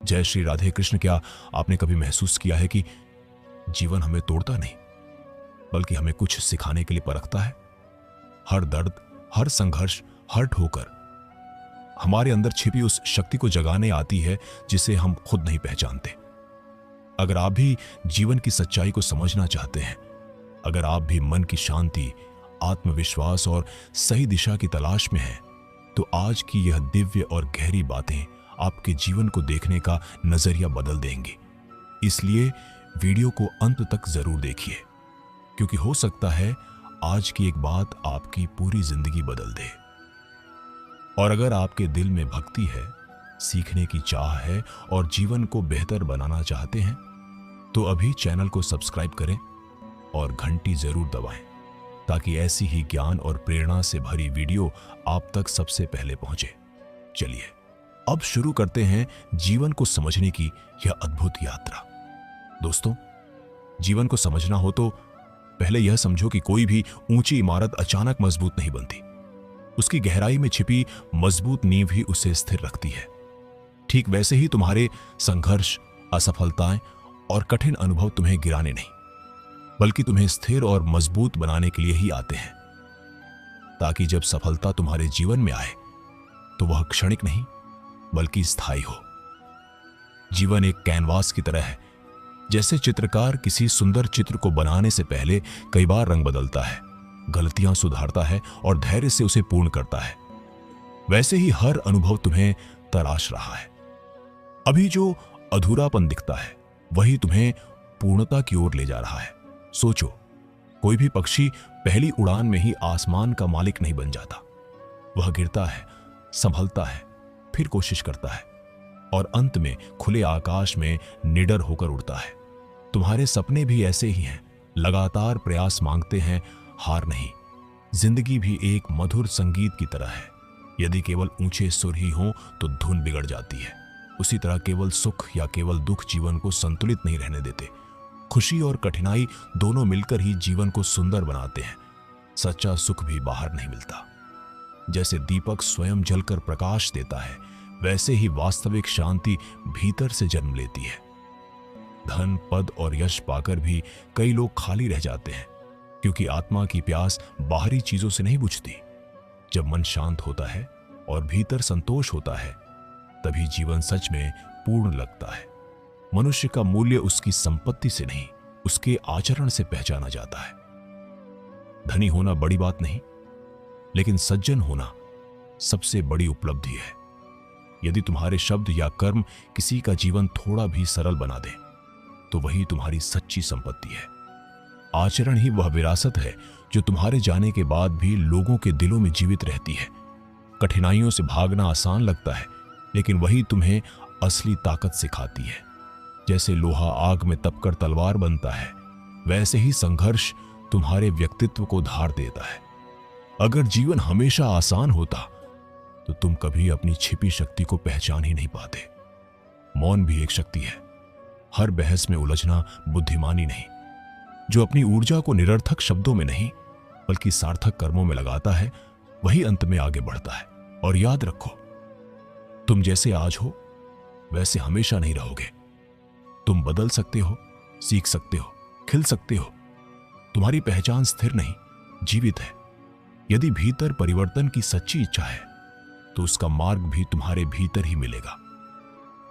जय श्री राधे कृष्ण। क्या आपने कभी महसूस किया है कि जीवन हमें तोड़ता नहीं बल्कि हमें कुछ सिखाने के लिए परखता है? हर दर्द, हर संघर्ष, हर ठोकर हमारे अंदर छिपी उस शक्ति को जगाने आती है जिसे हम खुद नहीं पहचानते। अगर आप भी जीवन की सच्चाई को समझना चाहते हैं, अगर आप भी मन की शांति, आत्मविश्वास और सही दिशा की तलाश में हैं, तो आज की यह दिव्य और गहरी बातें आपके जीवन को देखने का नजरिया बदल देंगी। इसलिए वीडियो को अंत तक जरूर देखिए, क्योंकि हो सकता है आज की एक बात आपकी पूरी जिंदगी बदल दे। और अगर आपके दिल में भक्ति है, सीखने की चाह है और जीवन को बेहतर बनाना चाहते हैं, तो अभी चैनल को सब्सक्राइब करें और घंटी जरूर दबाएं, ताकि ऐसी ही ज्ञान और प्रेरणा से भरी वीडियो आप तक सबसे पहले पहुंचे। चलिए अब शुरू करते हैं जीवन को समझने की यह अद्भुत यात्रा। दोस्तों, जीवन को समझना हो तो पहले यह समझो कि कोई भी ऊंची इमारत अचानक मजबूत नहीं बनती। उसकी गहराई में छिपी मजबूत नींव ही उसे स्थिर रखती है। ठीक वैसे ही तुम्हारे संघर्ष, असफलताएं और कठिन अनुभव तुम्हें गिराने नहीं, बल्कि तुम्हें स्थिर और मजबूत बनाने के लिए ही आते हैं, ताकि जब सफलता तुम्हारे जीवन में आए तो वह क्षणिक नहीं बल्कि स्थायी हो। जीवन एक कैनवास की तरह है। जैसे चित्रकार किसी सुंदर चित्र को बनाने से पहले कई बार रंग बदलता है, गलतियां सुधारता है और धैर्य से उसे पूर्ण करता है, वैसे ही हर अनुभव तुम्हें तराश रहा है। अभी जो अधूरापन दिखता है वही तुम्हें पूर्णता की ओर ले जा रहा है। सोचो, कोई भी पक्षी पहली उड़ान में ही आसमान का मालिक नहीं बन जाता। वह गिरता है, संभलता है, फिर कोशिश करता है और अंत में खुले आकाश में निडर होकर उड़ता है। तुम्हारे सपने भी ऐसे ही हैं, लगातार प्रयास मांगते हैं, हार नहीं। जिंदगी भी एक मधुर संगीत की तरह है। यदि केवल ऊंचे सुर ही हों तो धुन बिगड़ जाती है। उसी तरह केवल सुख या केवल दुख जीवन को संतुलित नहीं रहने देते। खुशी और कठिनाई दोनों मिलकर ही जीवन को सुंदर बनाते हैं। सच्चा सुख भी बाहर नहीं मिलता। जैसे दीपक स्वयं जलकर प्रकाश देता है, वैसे ही वास्तविक शांति भीतर से जन्म लेती है। धन, पद और यश पाकर भी कई लोग खाली रह जाते हैं, क्योंकि आत्मा की प्यास बाहरी चीजों से नहीं बुझती। जब मन शांत होता है और भीतर संतोष होता है, तभी जीवन सच में पूर्ण लगता है। मनुष्य का मूल्य उसकी संपत्ति से नहीं, उसके आचरण से पहचाना जाता है। धनी होना बड़ी बात नहीं, लेकिन सज्जन होना सबसे बड़ी उपलब्धि है। यदि तुम्हारे शब्द या कर्म किसी का जीवन थोड़ा भी सरल बना दे, तो वही तुम्हारी सच्ची संपत्ति है। आचरण ही वह विरासत है जो तुम्हारे जाने के बाद भी लोगों के दिलों में जीवित रहती है। कठिनाइयों से भागना आसान लगता है, लेकिन वही तुम्हें असली ताकत सिखाती है। जैसे लोहा आग में तपकर तलवार बनता है, वैसे ही संघर्ष तुम्हारे व्यक्तित्व को धार देता है। अगर जीवन हमेशा आसान होता तो तुम कभी अपनी छिपी शक्ति को पहचान ही नहीं पाते। मौन भी एक शक्ति है। हर बहस में उलझना बुद्धिमानी नहीं। जो अपनी ऊर्जा को निरर्थक शब्दों में नहीं बल्कि सार्थक कर्मों में लगाता है, वही अंत में आगे बढ़ता है। और याद रखो, तुम जैसे आज हो वैसे हमेशा नहीं रहोगे। तुम बदल सकते हो, सीख सकते हो, खिल सकते हो। तुम्हारी पहचान स्थिर नहीं, जीवित है। यदि भीतर परिवर्तन की सच्ची इच्छा है तो उसका मार्ग भी तुम्हारे भीतर ही मिलेगा।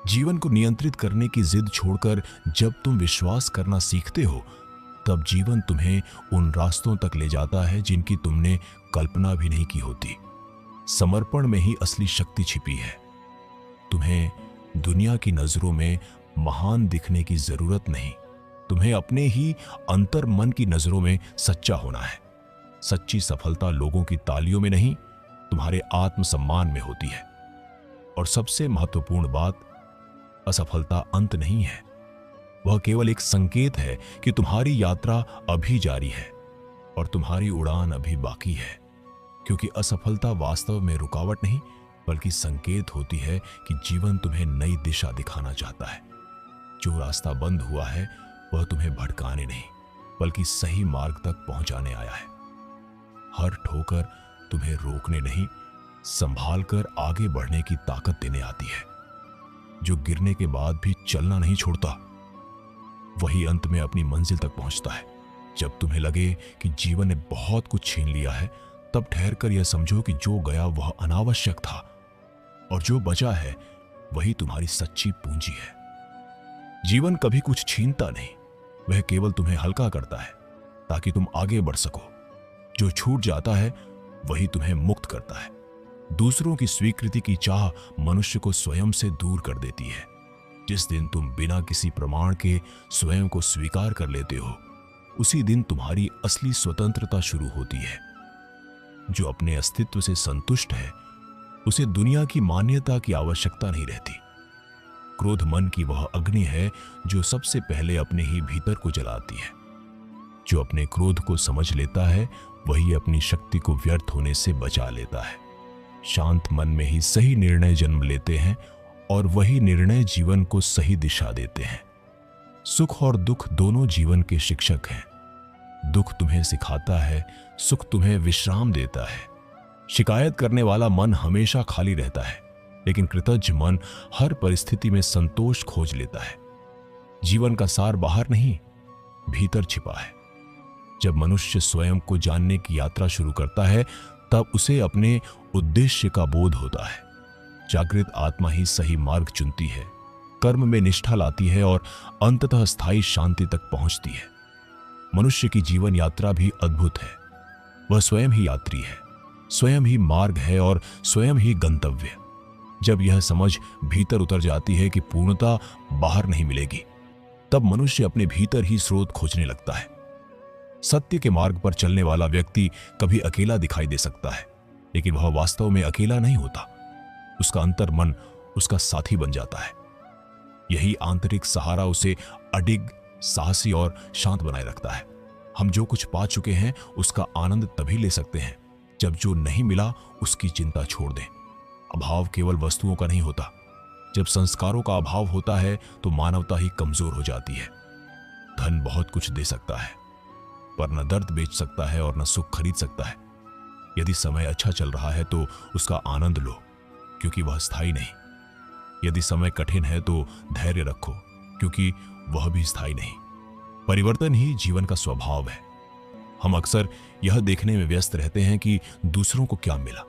जीवन को नियंत्रित करने की जिद छोड़कर जब तुम विश्वास करना सीखते हो, तब जीवन तुम्हें उन रास्तों तक ले जाता है जिनकी तुमने कल्पना भी नहीं की होती। समर्पण में ही असली शक्ति छिपी है। तुम्हें दुनिया की नजरों में महान दिखने की जरूरत नहीं। तुम्हें अपने ही अंतर मन की नजरों में सच्चा होना है। सच्ची सफलता लोगों की तालियों में नहीं, तुम्हारे आत्मसम्मान में होती है। और सबसे महत्वपूर्ण बात, असफलता अंत नहीं है। वह केवल एक संकेत है कि तुम्हारी यात्रा अभी जारी है और तुम्हारी उड़ान अभी बाकी है। क्योंकि असफलता वास्तव में रुकावट नहीं बल्कि संकेत होती है कि जीवन तुम्हें नई दिशा दिखाना चाहता है। जो रास्ता बंद हुआ है वह तुम्हें भटकाने नहीं बल्कि सही मार्ग तक पहुंचाने आया है। हर ठोकर तुम्हें रोकने नहीं, संभाल कर आगे बढ़ने की ताकत देने आती है। जो गिरने के बाद भी चलना नहीं छोड़ता, वही अंत में अपनी मंजिल तक पहुंचता है। जब तुम्हें लगे कि जीवन ने बहुत कुछ छीन लिया है, तब ठहरकर यह समझो कि जो गया वह अनावश्यक था और जो बचा है वही तुम्हारी सच्ची पूंजी है। जीवन कभी कुछ छीनता नहीं, वह केवल तुम्हें हल्का करता है ताकि तुम आगे बढ़ सको। जो छूट जाता है वही तुम्हें मुक्त करता है। दूसरों की स्वीकृति की चाह मनुष्य को स्वयं से दूर कर देती है। जिस दिन तुम बिना किसी प्रमाण के स्वयं को स्वीकार कर लेते हो, उसी दिन तुम्हारी असली स्वतंत्रता शुरू होती है। जो अपने अस्तित्व से संतुष्ट है, उसे दुनिया की मान्यता की आवश्यकता नहीं रहती। क्रोध मन की वह अग्नि है जो सबसे पहले अपने ही भीतर को जलाती है। जो अपने क्रोध को समझ लेता है, वही अपनी शक्ति को व्यर्थ होने से बचा लेता है। शांत मन में ही सही निर्णय जन्म लेते हैं और वही निर्णय जीवन को सही दिशा देते हैं। सुख और दुख दोनों जीवन के शिक्षक हैं। दुख तुम्हें सिखाता है, सुख तुम्हें विश्राम देता है। शिकायत करने वाला मन हमेशा खाली रहता है, लेकिन कृतज्ञ मन हर परिस्थिति में संतोष खोज लेता है। जीवन का सार बाहर नहीं, भीतर छिपा है। जब मनुष्य स्वयं को जानने की यात्रा शुरू करता है, तब उसे अपने उद्देश्य का बोध होता है। जागृत आत्मा ही सही मार्ग चुनती है, कर्म में निष्ठा लाती है और अंततः स्थायी शांति तक पहुंचती है। मनुष्य की जीवन यात्रा भी अद्भुत है। वह स्वयं ही यात्री है, स्वयं ही मार्ग है और स्वयं ही गंतव्य। जब यह समझ भीतर उतर जाती है कि पूर्णता बाहर नहीं मिलेगी, तब मनुष्य अपने भीतर ही स्रोत खोजने लगता है। सत्य के मार्ग पर चलने वाला व्यक्ति कभी अकेला दिखाई दे सकता है, लेकिन वह वास्तव में अकेला नहीं होता। उसका अंतर मन उसका साथी बन जाता है। यही आंतरिक सहारा उसे अडिग, साहसी और शांत बनाए रखता है। हम जो कुछ पा चुके हैं उसका आनंद तभी ले सकते हैं जब जो नहीं मिला उसकी चिंता छोड़ दें। अभाव केवल वस्तुओं का नहीं होता। जब संस्कारों का अभाव होता है तो मानवता ही कमजोर हो जाती है। धन बहुत कुछ दे सकता है, पर न दर्द बेच सकता है और न सुख खरीद सकता है। यदि समय अच्छा चल रहा है तो उसका आनंद लो, क्योंकि वह स्थायी नहीं। यदि समय कठिन है तो धैर्य रखो, क्योंकि वह भी स्थायी नहीं। परिवर्तन ही जीवन का स्वभाव है। हम अक्सर यह देखने में व्यस्त रहते हैं कि दूसरों को क्या मिला,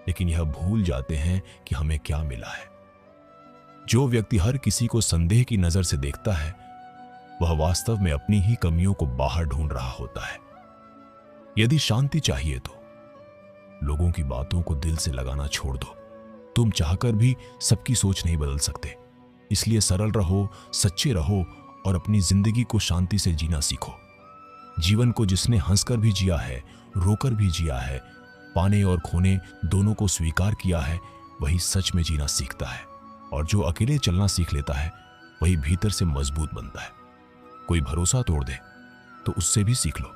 लेकिन यह भूल जाते हैं कि हमें क्या मिला है। जो व्यक्ति हर किसी को संदेह की नजर से देखता है, वह वास्तव में अपनी ही कमियों को बाहर ढूंढ रहा होता है। यदि शांति चाहिए तो लोगों की बातों को दिल से लगाना छोड़ दो। तुम चाहकर भी सबकी सोच नहीं बदल सकते, इसलिए सरल रहो, सच्चे रहो और अपनी जिंदगी को शांति से जीना सीखो। जीवन को जिसने हंसकर भी जिया है, रोकर भी जिया है, पाने और खोने दोनों को स्वीकार किया है, वही सच में जीना सीखता है। और जो अकेले चलना सीख लेता है, वही भीतर से मजबूत बनता है। कोई भरोसा तोड़ दे तो उससे भी सीख लो।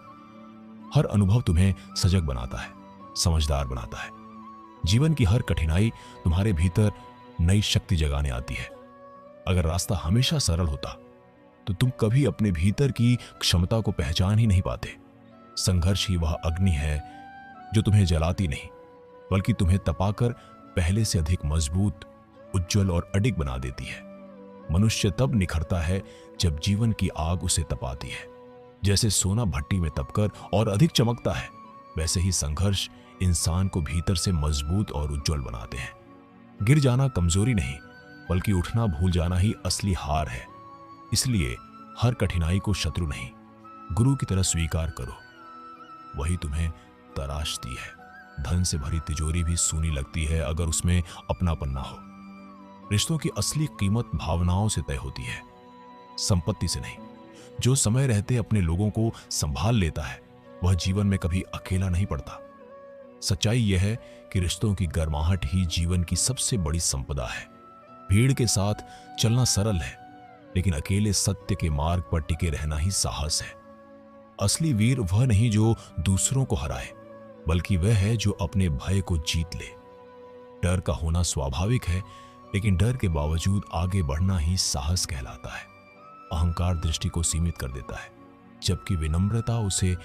हर अनुभव तुम्हें सजग बनाता है, समझदार बनाता है। जीवन की हर कठिनाई तुम्हारे भीतर नई शक्ति जगाने आती है। अगर रास्ता हमेशा सरल होता तो तुम कभी अपने भीतर की क्षमता को पहचान ही नहीं पाते। संघर्ष ही वह अग्नि है जो तुम्हें जलाती नहीं, बल्कि तुम्हें तपाकर पहले से अधिक मजबूत, उज्जवल और अडिग बना देती है। मनुष्य तब निखरता है जब जीवन की आग उसे तपाती है। जैसे सोना भट्टी में तपकर और अधिक चमकता है, वैसे ही संघर्ष इंसान को भीतर से मजबूत और उज्जवल बनाते हैं। गिर जाना कमजोरी नहीं, बल्कि उठना भूल जाना ही असली हार है। इसलिए हर कठिनाई को शत्रु नहीं, गुरु की तरह स्वीकार करो। वही तुम्हें तराशती है। धन से भरी तिजोरी भी सूनी लगती है अगर उसमें अपनापन ना हो। रिश्तों की असली कीमत भावनाओं से तय होती है, संपत्ति से नहीं। जो समय रहते अपने लोगों को संभाल लेता है, वह जीवन में कभी अकेला नहीं पड़ता। सच्चाई यह है कि रिश्तों की गर्माहट ही जीवन की सबसे बड़ी संपदा है। भीड़ के साथ चलना सरल है, लेकिन अकेले सत्य के मार्ग पर टिके रहना ही साहस है। असली वीर वह नहीं जो दूसरों को हराए, बल्कि वह है जो अपने भय को जीत ले। डर का होना स्वाभाविक है, लेकिन डर के बावजूद आगे बढ़ना ही साहस कहलाता है। अहंकार दृष्टि को सीमित कर देता है, जबकि विनम्रता उसे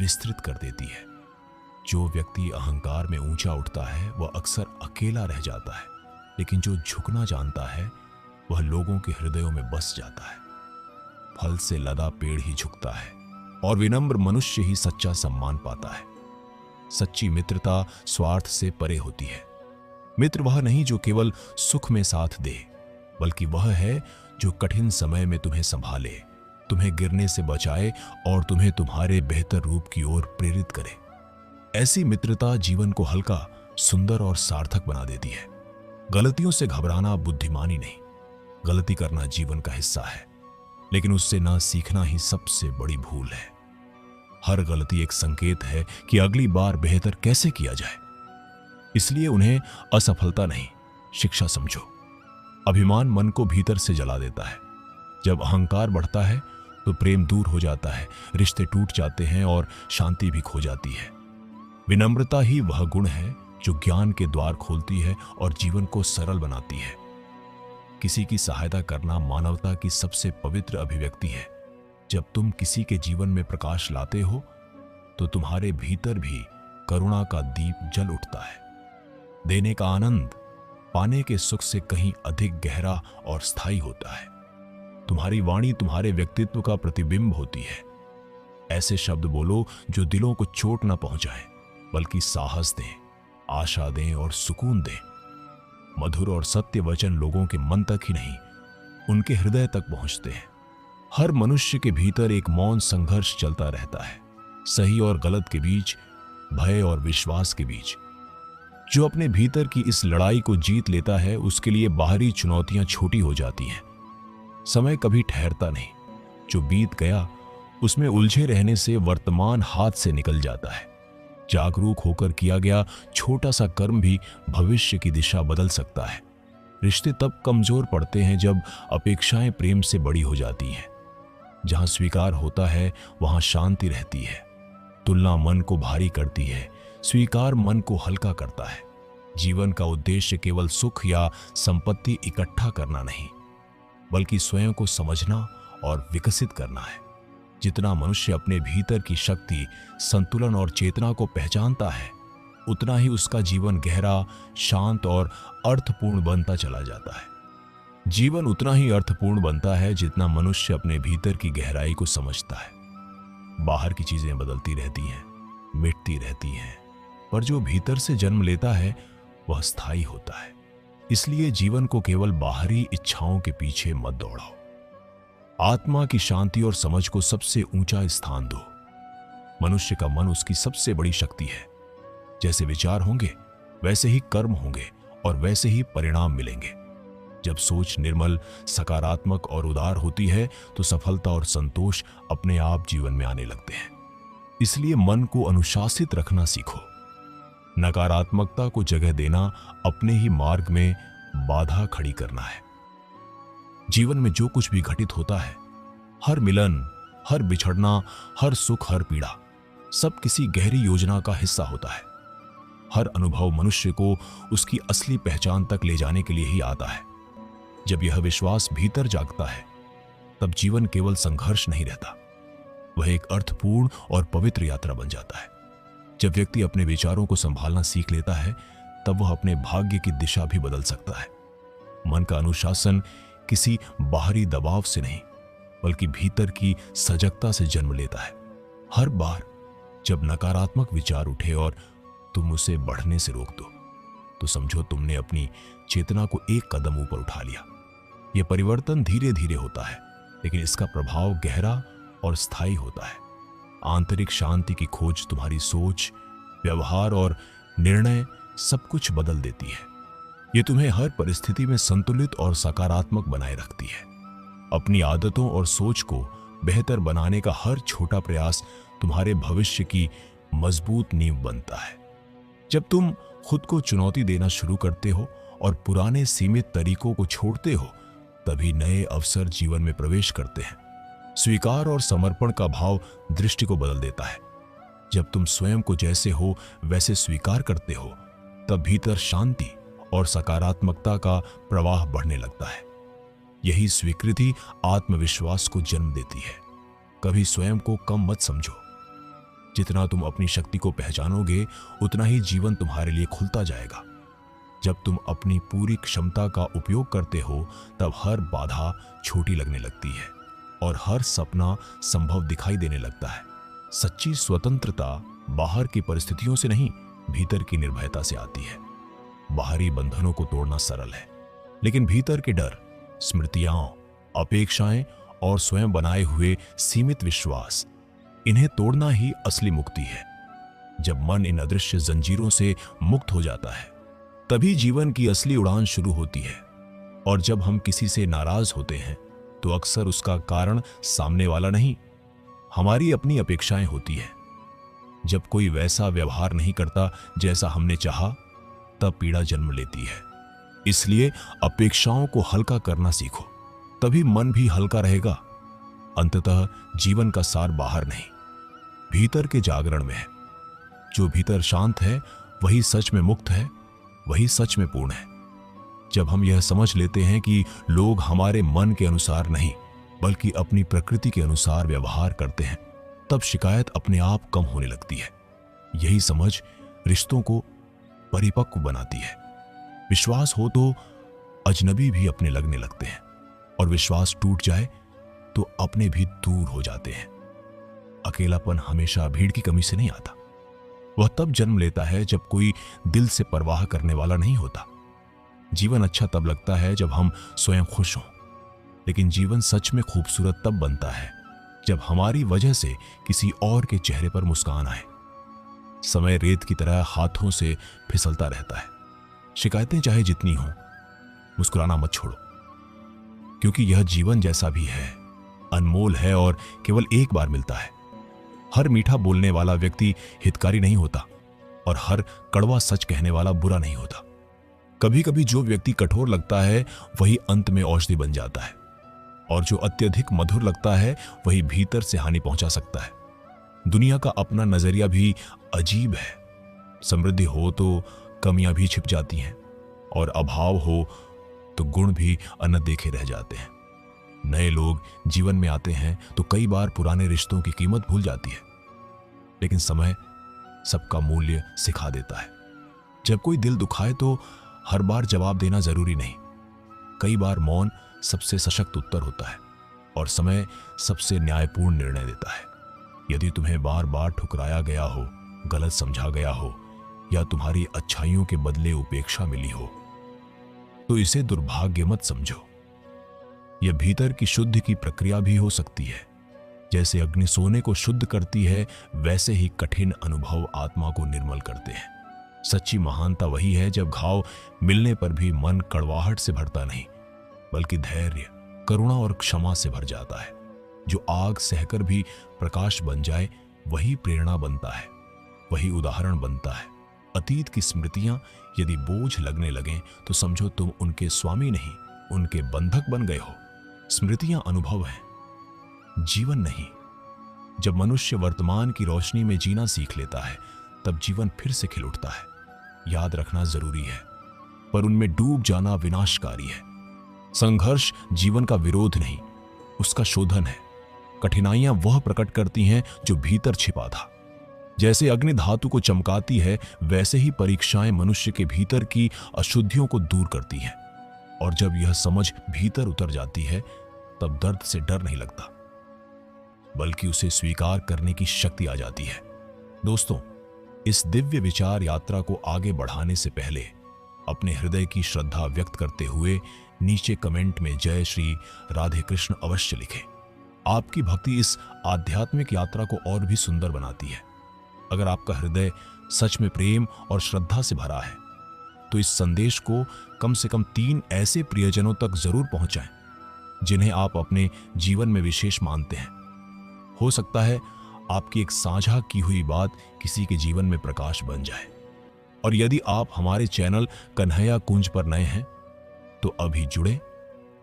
विस्तृत कर देती है। जो व्यक्ति अहंकार में ऊंचा उठता है, वह अक्सर अकेला रह जाता है, लेकिन जो झुकना जानता है, वह लोगों के हृदयों में बस जाता है। फल से लदा पेड़ ही झुकता है और विनम्र मनुष्य ही सच्चा सम्मान पाता है। सच्ची मित्रता स्वार्थ से परे होती है। मित्र वह नहीं जो केवल सुख में साथ दे, बल्कि वह है जो कठिन समय में तुम्हें संभाले, तुम्हें गिरने से बचाए और तुम्हें तुम्हारे बेहतर रूप की ओर प्रेरित करे। ऐसी मित्रता जीवन को हल्का, सुंदर और सार्थक बना देती है। गलतियों से घबराना बुद्धिमानी नहीं, गलती करना जीवन का हिस्सा है, लेकिन उससे ना सीखना ही सबसे बड़ी भूल है। हर गलती एक संकेत है कि अगली बार बेहतर कैसे किया जाए। इसलिए उन्हें असफलता नहीं, शिक्षा समझो। अभिमान मन को भीतर से जला देता है। जब अहंकार बढ़ता है तो प्रेम दूर हो जाता है, रिश्ते टूट जाते हैं और शांति भी खो जाती है। विनम्रता ही वह गुण है जो ज्ञान के द्वार खोलती है और जीवन को सरल बनाती है। किसी की सहायता करना मानवता की सबसे पवित्र अभिव्यक्ति है। जब तुम किसी के जीवन में प्रकाश लाते हो तो तुम्हारे भीतर भी करुणा का दीप जल उठता है। देने का आनंद पाने के सुख से कहीं अधिक गहरा और स्थायी होता है। तुम्हारी वाणी तुम्हारे व्यक्तित्व का प्रतिबिंब होती है। ऐसे शब्द बोलो जो दिलों को चोट न पहुंचाए, बल्कि साहस दें, आशा दें और सुकून दें। मधुर और सत्य वचन लोगों के मन तक ही नहीं, उनके हृदय तक पहुंचते हैं। हर मनुष्य के भीतर एक मौन संघर्ष चलता रहता है, सही और गलत के बीच, भय और विश्वास के बीच। जो अपने भीतर की इस लड़ाई को जीत लेता है, उसके लिए बाहरी चुनौतियां छोटी हो जाती हैं। समय कभी ठहरता नहीं। जो बीत गया उसमें उलझे रहने से वर्तमान हाथ से निकल जाता है। जागरूक होकर किया गया छोटा सा कर्म भी भविष्य की दिशा बदल सकता है। रिश्ते तब कमजोर पड़ते हैं जब अपेक्षाएं प्रेम से बड़ी हो जाती हैं। जहां स्वीकार होता है वहां शांति रहती है। तुलना मन को भारी करती है, स्वीकार मन को हल्का करता है। जीवन का उद्देश्य केवल सुख या संपत्ति इकट्ठा करना नहीं, बल्कि स्वयं को समझना और विकसित करना है। जितना मनुष्य अपने भीतर की शक्ति, संतुलन और चेतना को पहचानता है, उतना ही उसका जीवन गहरा, शांत और अर्थपूर्ण बनता चला जाता है। जीवन उतना ही अर्थपूर्ण बनता है जितना मनुष्य अपने भीतर की गहराई को समझता है। बाहर की चीजें बदलती रहती हैं, मिटती रहती हैं, पर जो भीतर से जन्म लेता है वह स्थायी होता है। इसलिए जीवन को केवल बाहरी इच्छाओं के पीछे मत दौड़ाओ। आत्मा की शांति और समझ को सबसे ऊंचा स्थान दो। मनुष्य का मन उसकी सबसे बड़ी शक्ति है। जैसे विचार होंगे वैसे ही कर्म होंगे और वैसे ही परिणाम मिलेंगे। जब सोच निर्मल, सकारात्मक और उदार होती है तो सफलता और संतोष अपने आप जीवन में आने लगते हैं। इसलिए मन को अनुशासित रखना सीखो। नकारात्मकता को जगह देना अपने ही मार्ग में बाधा खड़ी करना है। जीवन में जो कुछ भी घटित होता है, हर मिलन, हर बिछड़ना, हर सुख, हर पीड़ा, सब किसी गहरी योजना का हिस्सा होता है। हर अनुभव मनुष्य को उसकी असली पहचान तक ले जाने के लिए ही आता है। जब यह विश्वास भीतर जागता है, तब जीवन केवल संघर्ष नहीं रहता, वह एक अर्थपूर्ण और पवित्र यात्रा बन जाता है। जब व्यक्ति अपने विचारों को संभालना सीख लेता है, तब वह अपने भाग्य की दिशा भी बदल सकता है। मन का अनुशासन किसी बाहरी दबाव से नहीं, बल्कि भीतर की सजगता से जन्म लेता है। हर बार जब नकारात्मक विचार उठे और तुम उसे बढ़ने से रोक दो, तो समझो तुमने अपनी चेतना को एक कदम ऊपर उठा लिया। यह परिवर्तन धीरे धीरे होता है, लेकिन इसका प्रभाव गहरा और स्थायी होता है। आंतरिक शांति की खोज तुम्हारी सोच, व्यवहार और निर्णय सब कुछ बदल देती है। यह तुम्हें हर परिस्थिति में संतुलित और सकारात्मक बनाए रखती है। अपनी आदतों और सोच को बेहतर बनाने का हर छोटा प्रयास तुम्हारे भविष्य की मजबूत नींव बनता है। जब तुम खुद को चुनौती देना शुरू करते हो और पुराने सीमित तरीकों को छोड़ते हो, तभी नए अवसर जीवन में प्रवेश करते हैं। स्वीकार और समर्पण का भाव दृष्टि को बदल देता है। जब तुम स्वयं को जैसे हो वैसे स्वीकार करते हो, तब भीतर शांति और सकारात्मकता का प्रवाह बढ़ने लगता है। यही स्वीकृति आत्मविश्वास को जन्म देती है। कभी स्वयं को कम मत समझो। जितना तुम अपनी शक्ति को पहचानोगे, उतना ही जीवन तुम्हारे लिए खुलता जाएगा। जब तुम अपनी पूरी क्षमता का उपयोग करते हो तब हर बाधा छोटी लगने लगती है और हर सपना संभव दिखाई देने लगता है। सच्ची स्वतंत्रता बाहर की परिस्थितियों से नहीं, भीतर की निर्भयता से आती है। बाहरी बंधनों को तोड़ना सरल है, लेकिन भीतर के डर, स्मृतियां, अपेक्षाएं और स्वयं बनाए हुए सीमित विश्वास, इन्हें तोड़ना ही असली मुक्ति है। जब मन इन अदृश्य जंजीरों से मुक्त हो जाता है तभी जीवन की असली उड़ान शुरू होती है। और जब हम किसी से नाराज होते हैं तो अक्सर उसका कारण सामने वाला नहीं, हमारी अपनी अपेक्षाएं होती है। जब कोई वैसा व्यवहार नहीं करता जैसा हमने चाहा तब पीड़ा जन्म लेती है। इसलिए अपेक्षाओं को हल्का करना सीखो, तभी मन भी हल्का रहेगा। अंततः जीवन का सार बाहर नहीं, भीतर के जागरण में है। जो भीतर शांत है वही सच में मुक्त है, वही सच में पूर्ण है। जब हम यह समझ लेते हैं कि लोग हमारे मन के अनुसार नहीं बल्कि अपनी प्रकृति के अनुसार व्यवहार करते हैं, तब शिकायत अपने आप कम होने लगती है। यही समझ रिश्तों को परिपक्व बनाती है। विश्वास हो तो अजनबी भी अपने लगने लगते हैं, और विश्वास टूट जाए तो अपने भी दूर हो जाते हैं। अकेलापन हमेशा भीड़ की कमी से नहीं आता, वह तब जन्म लेता है जब कोई दिल से परवाह करने वाला नहीं होता। जीवन अच्छा तब लगता है जब हम स्वयं खुश हों, लेकिन जीवन सच में खूबसूरत तब बनता है जब हमारी वजह से किसी और के चेहरे पर मुस्कान आए। समय रेत की तरह हाथों से फिसलता रहता है। शिकायतें चाहे जितनी हों, मुस्कुराना मत छोड़ो, क्योंकि यह जीवन जैसा भी है, अनमोल है और केवल एक बार मिलता है। हर मीठा बोलने वाला व्यक्ति हितकारी नहीं होता और हर कड़वा सच कहने वाला बुरा नहीं होता। कभी कभी जो व्यक्ति कठोर लगता है वही अंत में औषधि बन जाता है, और जो अत्यधिक मधुर लगता है वही भीतर से हानि पहुंचा सकता है। दुनिया का अपना नजरिया भी अजीब है। समृद्धि हो तो कमियां भी छिप जाती हैं, और अभाव हो तो गुण भी अनदेखे रह जाते हैं। नए लोग जीवन में आते हैं तो कई बार पुराने रिश्तों की कीमत भूल जाती है, लेकिन समय सबका मूल्य सिखा देता है। जब कोई दिल दुखाए तो हर बार जवाब देना जरूरी नहीं। कई बार मौन सबसे सशक्त उत्तर होता है, और समय सबसे न्यायपूर्ण निर्णय देता है। यदि तुम्हें बार बार ठुकराया गया हो, गलत समझा गया हो, या तुम्हारी अच्छाइयों के बदले उपेक्षा मिली हो, तो इसे दुर्भाग्य मत समझो। यह भीतर की शुद्धि की प्रक्रिया भी हो सकती है। जैसे अग्नि सोने को शुद्ध करती है, वैसे ही कठिन अनुभव आत्मा को निर्मल करते हैं। सच्ची महानता वही है जब घाव मिलने पर भी मन कड़वाहट से भरता नहीं, बल्कि धैर्य, करुणा और क्षमा से भर जाता है। जो आग सहकर भी प्रकाश बन जाए, वही प्रेरणा बनता है, वही उदाहरण बनता है। अतीत की स्मृतियां यदि बोझ लगने लगें तो समझो तुम उनके स्वामी नहीं, उनके बंधक बन गए हो। स्मृतियां अनुभव हैं, जीवन नहीं। जब मनुष्य वर्तमान की रोशनी में जीना सीख लेता है तब जीवन फिर से खिल उठता है। याद रखना जरूरी है, पर उनमें डूब जाना विनाशकारी है। संघर्ष जीवन का विरोध नहीं, उसका शोधन है। कठिनाइयां वह प्रकट करती हैं जो भीतर छिपा था। जैसे अग्नि धातु को चमकाती है, वैसे ही परीक्षाएं मनुष्य के भीतर की अशुद्धियों को दूर करती हैं। और जब यह समझ भीतर उतर जाती है तब दर्द से डर नहीं लगता, बल्कि उसे स्वीकार करने की शक्ति आ जाती है। दोस्तों, इस दिव्य विचार यात्रा को आगे बढ़ाने से पहले अपने हृदय की श्रद्धा व्यक्त करते हुए नीचे कमेंट में जय श्री राधे कृष्ण अवश्य लिखें। आपकी भक्ति इस आध्यात्मिक यात्रा को और भी सुंदर बनाती है। अगर आपका हृदय सच में प्रेम और श्रद्धा से भरा है तो इस संदेश को कम से कम 3 ऐसे प्रियजनों तक जरूर पहुंचाएं जिन्हें आप अपने जीवन में विशेष मानते हैं। हो सकता है आपकी एक साझा की हुई बात किसी के जीवन में प्रकाश बन जाए। और यदि आप हमारे चैनल कन्हैया कुंज पर नए हैं तो अभी जुड़े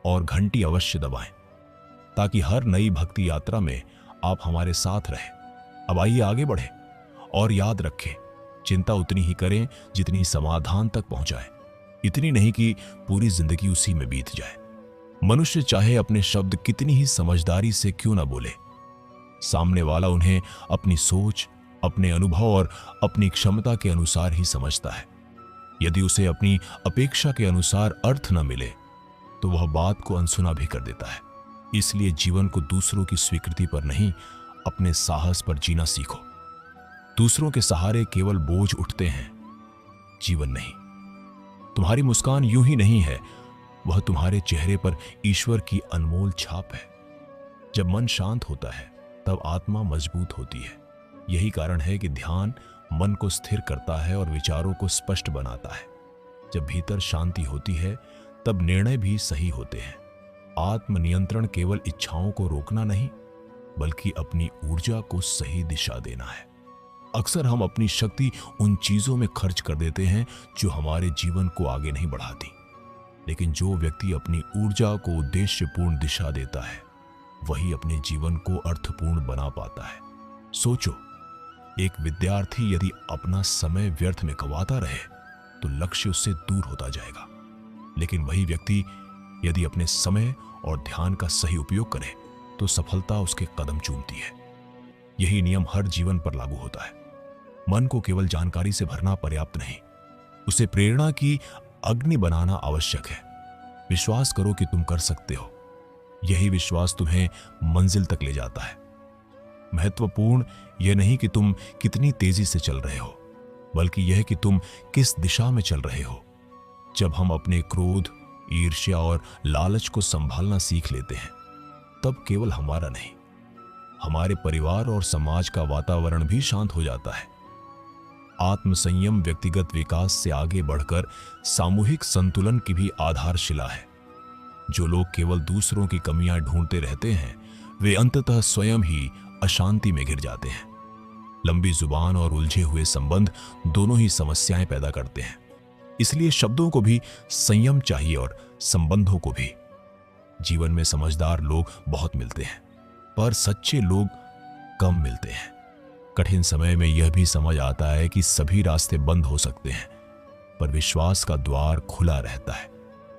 और घंटी अवश्य दबाएं, ताकि हर नई भक्ति यात्रा में आप हमारे साथ रहें। अब आइए आगे बढ़ें और याद रखें, चिंता उतनी ही करें जितनी समाधान तक पहुंचाए, इतनी नहीं कि पूरी जिंदगी उसी में बीत जाए। मनुष्य चाहे अपने शब्द कितनी ही समझदारी से क्यों ना बोले, सामने वाला उन्हें अपनी सोच, अपने अनुभव और अपनी क्षमता के अनुसार ही समझता है। यदि उसे अपनी अपेक्षा के अनुसार अर्थ न मिले तो वह बात को अनसुना भी कर देता है। इसलिए जीवन को दूसरों की स्वीकृति पर नहीं, अपने साहस पर जीना सीखो। दूसरों के सहारे केवल बोझ उठते हैं, जीवन नहीं। तुम्हारी मुस्कान यूं ही नहीं है, वह तुम्हारे चेहरे पर ईश्वर की अनमोल छाप है। जब मन शांत होता है तब आत्मा मजबूत होती है। यही कारण है कि ध्यान मन को स्थिर करता है और विचारों को स्पष्ट बनाता है। जब भीतर शांति होती है तब निर्णय भी सही होते हैं। आत्मनियंत्रण केवल इच्छाओं को रोकना नहीं, बल्कि अपनी ऊर्जा को सही दिशा देना है। अक्सर हम अपनी शक्ति उन चीजों में खर्च कर देते हैं जो हमारे जीवन को आगे नहीं बढ़ाती। लेकिन जो व्यक्ति अपनी ऊर्जा को उद्देश्यपूर्ण दिशा देता है, वही अपने जीवन को अर्थपूर्ण बना पाता है। सोचो, एक विद्यार्थी यदि अपना समय व्यर्थ में गंवाता रहे तो लक्ष्य उससे दूर होता जाएगा। लेकिन वही व्यक्ति यदि अपने समय और ध्यान का सही उपयोग करे तो सफलता उसके कदम चूमती है। यही नियम हर जीवन पर लागू होता है। मन को केवल जानकारी से भरना पर्याप्त नहीं, उसे प्रेरणा की अग्नि बनाना आवश्यक है। विश्वास करो कि तुम कर सकते हो। यही विश्वास तुम्हें मंजिल तक ले जाता है। महत्वपूर्ण यह नहीं कि तुम कितनी तेजी से चल रहे हो, बल्कि यह कि तुम किस दिशा में चल रहे हो। जब हम अपने क्रोध, ईर्ष्या और लालच को संभालना सीख लेते हैं, तब केवल हमारा नहीं, हमारे परिवार और समाज का वातावरण भी शांत हो जाता है। आत्मसंयम व्यक्तिगत विकास से आगे बढ़कर सामूहिक संतुलन की भी आधारशिला है। जो लोग केवल दूसरों की कमियां ढूंढते रहते हैं, वे अंततः स्वयं ही अशांति में घिर जाते हैं। लंबी जुबान और उलझे हुए संबंध दोनों ही समस्याएं पैदा करते हैं। इसलिए शब्दों को भी संयम चाहिए और संबंधों को भी। जीवन में समझदार लोग बहुत मिलते हैं, पर सच्चे लोग कम मिलते हैं। कठिन समय में यह भी समझ आता है कि सभी रास्ते बंद हो सकते हैं, पर विश्वास का द्वार खुला रहता है।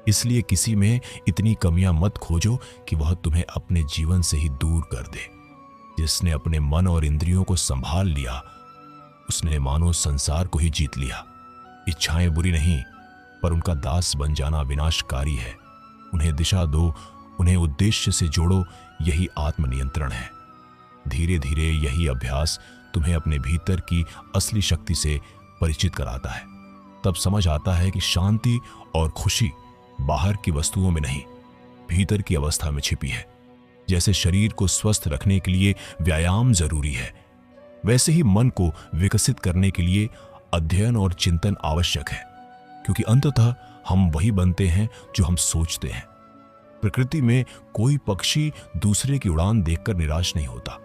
इसलिए किसी में इतनी कमियां मत खोजो कि वह तुम्हें अपने जीवन से ही दूर कर दे। जिसने अपने मन और इंद्रियों को संभाल लिया, उसने मानो संसार को ही जीत लिया। इच्छाएं बुरी नहीं, पर उनका दास बन जाना विनाशकारी है। उन्हें दिशा दो, उन्हें उद्देश्य से जोड़ो, यही आत्मनियंत्रण है। धीरे धीरे यही अभ्यास तुम्हें अपने भीतर की असली शक्ति से परिचित कराता है। तब समझ आता है कि शांति और खुशी बाहर की वस्तुओं में नहीं, भीतर की अवस्था में छिपी है। जैसे शरीर को स्वस्थ रखने के लिए व्यायाम जरूरी है, वैसे ही मन को विकसित करने के लिए अध्ययन और चिंतन आवश्यक है। क्योंकि अंततः हम वही बनते हैं जो हम सोचते हैं। प्रकृति में कोई पक्षी दूसरे की उड़ान देखकर निराश नहीं होता,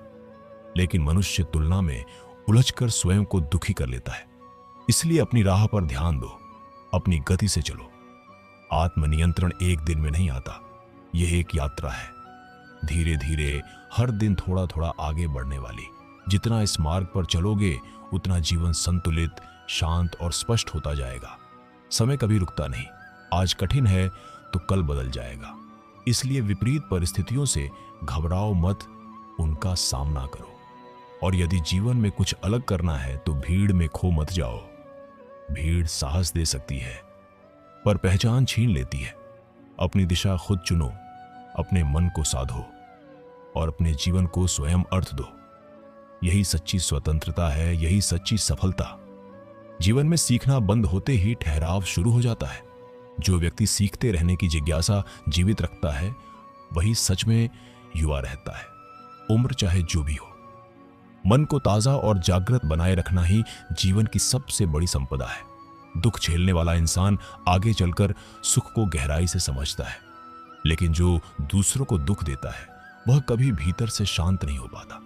लेकिन मनुष्य तुलना में उलझकर स्वयं को दुखी कर लेता है। इसलिए अपनी राह पर ध्यान दो, अपनी गति से चलो। आत्मनियंत्रण एक दिन में नहीं आता, यह एक यात्रा है, धीरे धीरे हर दिन थोड़ा थोड़ा आगे बढ़ने वाली। जितना इस मार्ग पर चलोगे, उतना जीवन संतुलित, शांत और स्पष्ट होता जाएगा। समय कभी रुकता नहीं। आज कठिन है तो कल बदल जाएगा। इसलिए विपरीत परिस्थितियों से घबराओ मत, उनका सामना करो। और यदि जीवन में कुछ अलग करना है तो भीड़ में खो मत जाओ। भीड़ साहस दे सकती है, पर पहचान छीन लेती है। अपनी दिशा खुद चुनो, अपने मन को साधो और अपने जीवन को स्वयं अर्थ दो। यही सच्ची स्वतंत्रता है, यही सच्ची सफलता। जीवन में सीखना बंद होते ही ठहराव शुरू हो जाता है। जो व्यक्ति सीखते रहने की जिज्ञासा जीवित रखता है, वही सच में युवा रहता है, उम्र चाहे जो भी हो। मन को ताजा और जागृत बनाए रखना ही जीवन की सबसे बड़ी संपदा है। दुख झेलने वाला इंसान आगे चलकर सुख को गहराई से समझता है, लेकिन जो दूसरों को दुख देता है, वह कभी भीतर से शांत नहीं हो पाता।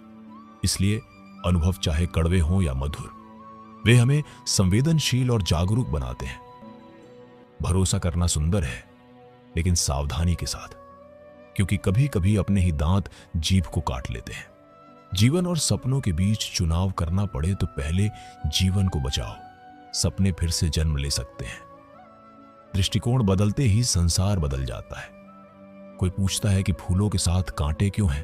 इसलिए अनुभव चाहे कड़वे हों या मधुर, वे हमें संवेदनशील और जागरूक बनाते हैं। भरोसा करना सुंदर है, लेकिन सावधानी के साथ, क्योंकि कभी कभी अपने ही दांत जीभ को काट लेते हैं। जीवन और सपनों के बीच चुनाव करना पड़े तो पहले जीवन को बचाओ। सपने फिर से जन्म ले सकते हैं। दृष्टिकोण बदलते ही संसार बदल जाता है। कोई पूछता है कि फूलों के साथ कांटे क्यों हैं,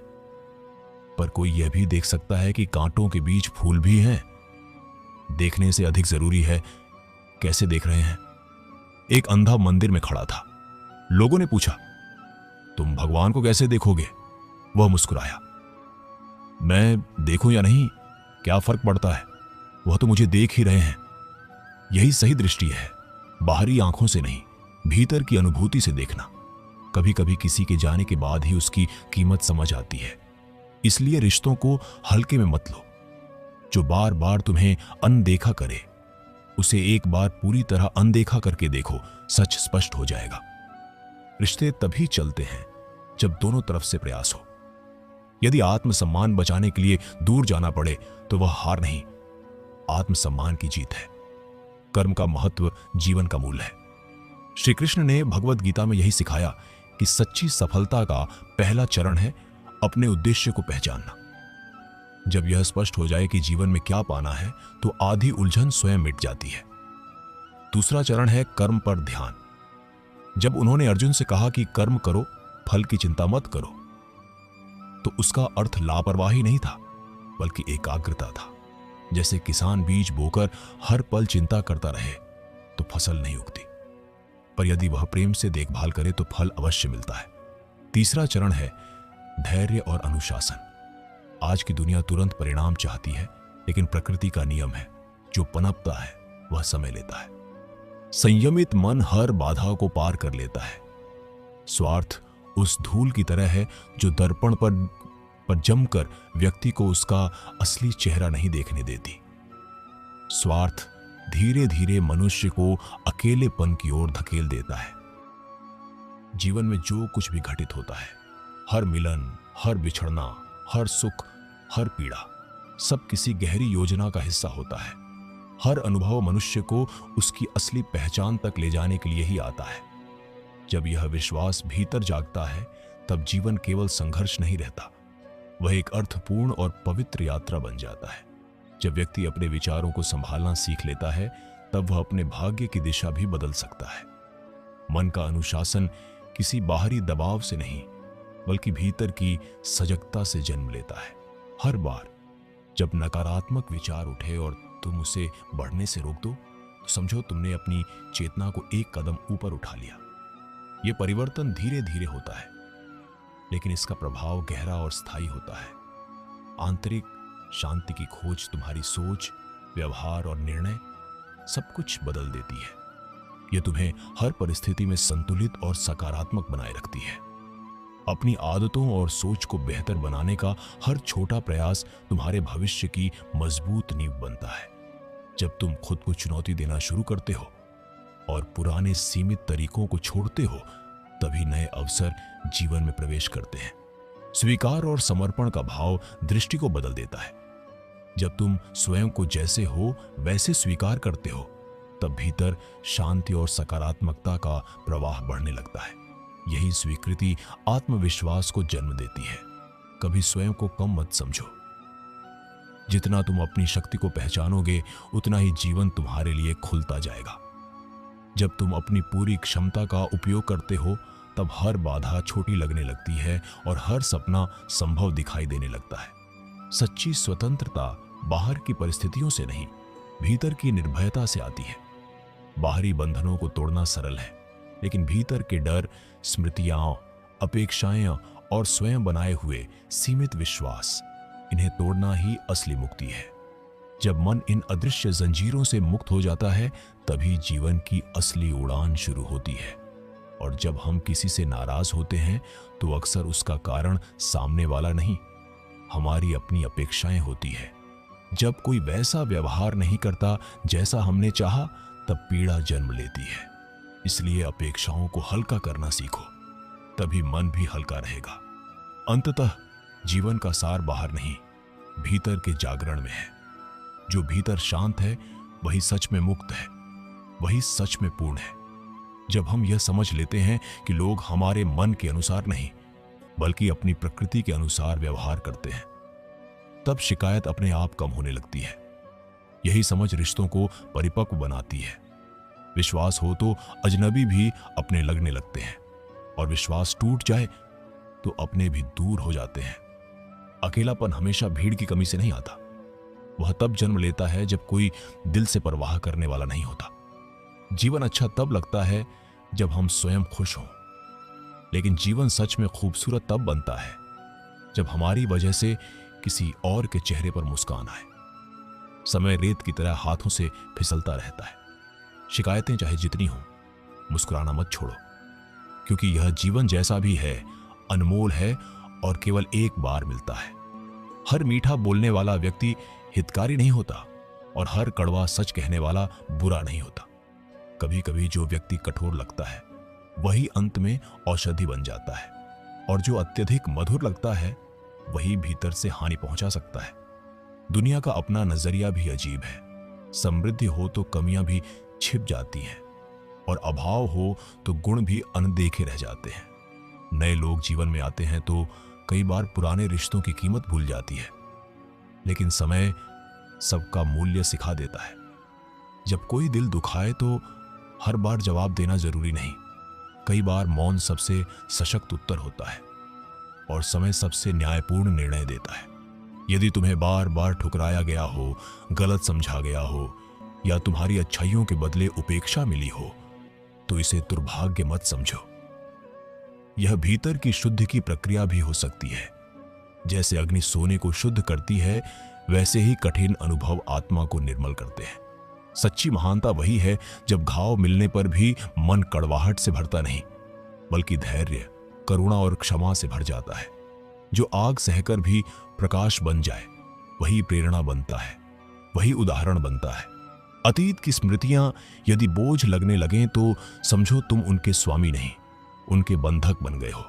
पर कोई यह भी देख सकता है कि कांटों के बीच फूल भी हैं। देखने से अधिक जरूरी है कैसे देख रहे हैं। एक अंधा मंदिर में खड़ा था। लोगों ने पूछा, तुम भगवान को कैसे देखोगे? वह मुस्कुराया, मैं देखूं या नहीं, क्या फर्क पड़ता है, वह तो मुझे देख ही रहे हैं। यही सही दृष्टि है, बाहरी आंखों से नहीं, भीतर की अनुभूति से देखना। कभी कभी किसी के जाने के बाद ही उसकी कीमत समझ आती है। इसलिए रिश्तों को हल्के में मत लो। जो बार बार तुम्हें अनदेखा करे, उसे एक बार पूरी तरह अनदेखा करके देखो, सच स्पष्ट हो जाएगा। रिश्ते तभी चलते हैं जब दोनों तरफ से प्रयास हो। यदि आत्मसम्मान बचाने के लिए दूर जाना पड़े तो वह हार नहीं, आत्मसम्मान की जीत है। कर्म का महत्व जीवन का मूल है। श्री कृष्ण ने भगवत गीता में यही सिखाया कि सच्ची सफलता का पहला चरण है अपने उद्देश्य को पहचानना। जब यह स्पष्ट हो जाए कि जीवन में क्या पाना है तो आधी उलझन स्वयं मिट जाती है। दूसरा चरण है कर्म पर ध्यान। जब उन्होंने अर्जुन से कहा कि कर्म करो, फल की चिंता मत करो, तो उसका अर्थ लापरवाही नहीं था, बल्कि एकाग्रता था। जैसे किसान बीज बोकर हर पल चिंता करता रहे तो फसल नहीं उगती, पर यदि वह प्रेम से देखभाल करे तो फल अवश्य मिलता है। तीसरा चरण है धैर्य और अनुशासन। आज की दुनिया तुरंत परिणाम चाहती है, लेकिन प्रकृति का नियम है, जो पनपता है वह समय लेता है। संयमित मन हर बाधा को पार कर लेता है। स्वार्थ उस धूल की तरह है जो दर्पण पर जमकर व्यक्ति को उसका असली चेहरा नहीं देखने देती। स्वार्थ धीरे धीरे मनुष्य को अकेलेपन की ओर धकेल देता है। जीवन में जो कुछ भी घटित होता है, हर मिलन, हर बिछड़ना, हर सुख, हर पीड़ा, सब किसी गहरी योजना का हिस्सा होता है। हर अनुभव मनुष्य को उसकी असली पहचान तक ले जाने के लिए ही आता है। जब यह विश्वास भीतर जागता है, तब जीवन केवल संघर्ष नहीं रहता, वह एक अर्थपूर्ण और पवित्र यात्रा बन जाता है। जब व्यक्ति अपने विचारों को संभालना सीख लेता है, तब वह अपने भाग्य की दिशा भी बदल सकता है। मन का अनुशासन किसी बाहरी दबाव से नहीं, बल्कि भीतर की सजगता से जन्म लेता है। हर बार जब नकारात्मक विचार उठे और तुम उसे बढ़ने से रोक दो, तो समझो तुमने अपनी चेतना को एक कदम ऊपर उठा लिया। यह परिवर्तन धीरे धीरे होता है, लेकिन इसका प्रभाव गहरा और स्थायी होता है। आंतरिक शांति की खोज तुम्हारी सोच, व्यवहार और निर्णय सब कुछ बदल देती है। यह तुम्हें हर परिस्थिति में संतुलित और सकारात्मक बनाए रखती है। अपनी आदतों और सोच को बेहतर बनाने का हर छोटा प्रयास तुम्हारे भविष्य की मजबूत नींव बनता है। जब तुम खुद को चुनौती देना शुरू करते हो और पुराने सीमित तरीकों को छोड़ते हो, तभी नए अवसर जीवन में प्रवेश करते हैं। स्वीकार और समर्पण का भाव दृष्टि को बदल देता है। जब तुम स्वयं को जैसे हो वैसे स्वीकार करते हो, तब भीतर शांति और सकारात्मकता का प्रवाह बढ़ने लगता है। यही स्वीकृति आत्मविश्वास को जन्म देती है। कभी स्वयं को कम मत समझो। जितना तुम अपनी शक्ति को पहचानोगे, उतना ही जीवन तुम्हारे लिए खुलता जाएगा। जब तुम अपनी पूरी क्षमता का उपयोग करते हो, तब हर बाधा छोटी लगने लगती है और हर सपना संभव दिखाई देने लगता है। सच्ची स्वतंत्रता बाहर की परिस्थितियों से नहीं, भीतर की निर्भयता से आती है। बाहरी बंधनों को तोड़ना सरल है, लेकिन भीतर के डर, स्मृतियां, अपेक्षाएं और स्वयं बनाए हुए सीमित विश्वास, इन्हें तोड़ना ही असली मुक्ति है। जब मन इन अदृश्य जंजीरों से मुक्त हो जाता है, तभी जीवन की असली उड़ान शुरू होती है। और जब हम किसी से नाराज होते हैं, तो अक्सर उसका कारण सामने वाला नहीं, हमारी अपनी अपेक्षाएं होती है। जब कोई वैसा व्यवहार नहीं करता जैसा हमने चाहा, तब पीड़ा जन्म लेती है। इसलिए अपेक्षाओं को हल्का करना सीखो, तभी मन भी हल्का रहेगा। अंततः जीवन का सार बाहर नहीं, भीतर के जागरण में है। जो भीतर शांत है, वही सच में मुक्त है, वही सच में पूर्ण है। जब हम यह समझ लेते हैं कि लोग हमारे मन के अनुसार नहीं, बल्कि अपनी प्रकृति के अनुसार व्यवहार करते हैं, तब शिकायत अपने आप कम होने लगती है। यही समझ रिश्तों को परिपक्व बनाती है। विश्वास हो तो अजनबी भी अपने लगने लगते हैं, और विश्वास टूट जाए तो अपने भी दूर हो जाते हैं। अकेलापन हमेशा भीड़ की कमी से नहीं आता, वह तब जन्म लेता है जब कोई दिल से परवाह करने वाला नहीं होता। जीवन अच्छा तब लगता है जब हम स्वयं खुश हों, लेकिन जीवन सच में खूबसूरत तब बनता है जब हमारी वजह से किसी और के चेहरे पर मुस्कान आए। समय रेत की तरह हाथों से फिसलता रहता है। शिकायतें चाहे जितनी हों, मुस्कुराना मत छोड़ो, क्योंकि यह जीवन जैसा भी है अनमोल है और केवल एक बार मिलता है। हर मीठा बोलने वाला व्यक्ति हितकारी नहीं होता और हर कड़वा सच कहने वाला बुरा नहीं होता। कभी कभी जो व्यक्ति कठोर लगता है वही अंत में औषधि बन जाता है, और जो अत्यधिक मधुर लगता है वही भीतर से हानि पहुंचा सकता है। दुनिया का अपना नजरिया भी अजीब है। समृद्धि हो तो कमियां भी छिप जाती हैं, और अभाव हो तो गुण भी अनदेखे रह जाते हैं। नए लोग जीवन में आते हैं तो कई बार पुराने रिश्तों की कीमत भूल जाती है, लेकिन समय सबका मूल्य सिखा देता है। जब कोई दिल दुखाए तो हर बार जवाब देना जरूरी नहीं। कई बार मौन सबसे सशक्त उत्तर होता है, और समय सबसे न्यायपूर्ण निर्णय देता है। यदि तुम्हें बार बार ठुकराया गया हो, गलत समझा गया हो, या तुम्हारी अच्छाइयों के बदले उपेक्षा मिली हो, तो इसे दुर्भाग्य मत समझो। यह भीतर की शुद्धि की प्रक्रिया भी हो सकती है। जैसे अग्नि सोने को शुद्ध करती है, वैसे ही कठिन अनुभव आत्मा को निर्मल करते हैं। सच्ची महानता वही है जब घाव मिलने पर भी मन कड़वाहट से भरता नहीं, बल्कि धैर्य, करुणा और क्षमा से भर जाता है। जो आग सहकर भी प्रकाश बन जाए, वही प्रेरणा बनता है, वही उदाहरण बनता है। अतीत की स्मृतियां यदि बोझ लगने लगें तो समझो तुम उनके स्वामी नहीं, उनके बंधक बन गए हो।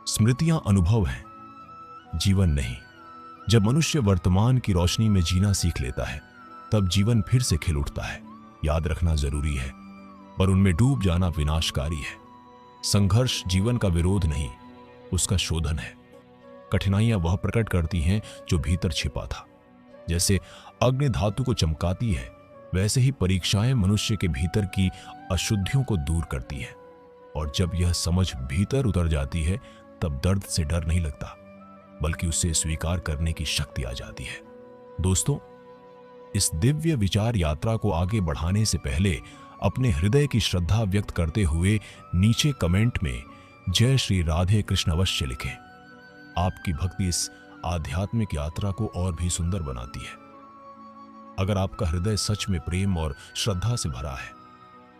स्मृतियां अनुभव हैं, जीवन नहीं। जब मनुष्य वर्तमान की रोशनी में जीना सीख लेता है, तब जीवन फिर से खिल उठता है। याद रखना जरूरी है, पर उनमें डूब जाना विनाशकारी है। संघर्ष जीवन का विरोध नहीं, उसका शोधन है। कठिनाइयां वह प्रकट करती हैं जो भीतर छिपा था। जैसे अग्नि धातु को चमकाती है, वैसे ही परीक्षाएं मनुष्य के भीतर की अशुद्धियों को दूर करती हैं। और जब यह समझ भीतर उतर जाती है, तब दर्द से डर नहीं लगता, बल्कि उसे स्वीकार करने की शक्ति आ जाती है। दोस्तों, इस दिव्य विचार यात्रा को आगे बढ़ाने से पहले अपने हृदय की श्रद्धा व्यक्त करते हुए नीचे कमेंट में जय श्री राधे कृष्ण अवश्य लिखें। आपकी भक्ति इस आध्यात्मिक यात्रा को और भी सुंदर बनाती है। अगर आपका हृदय सच में प्रेम और श्रद्धा से भरा है,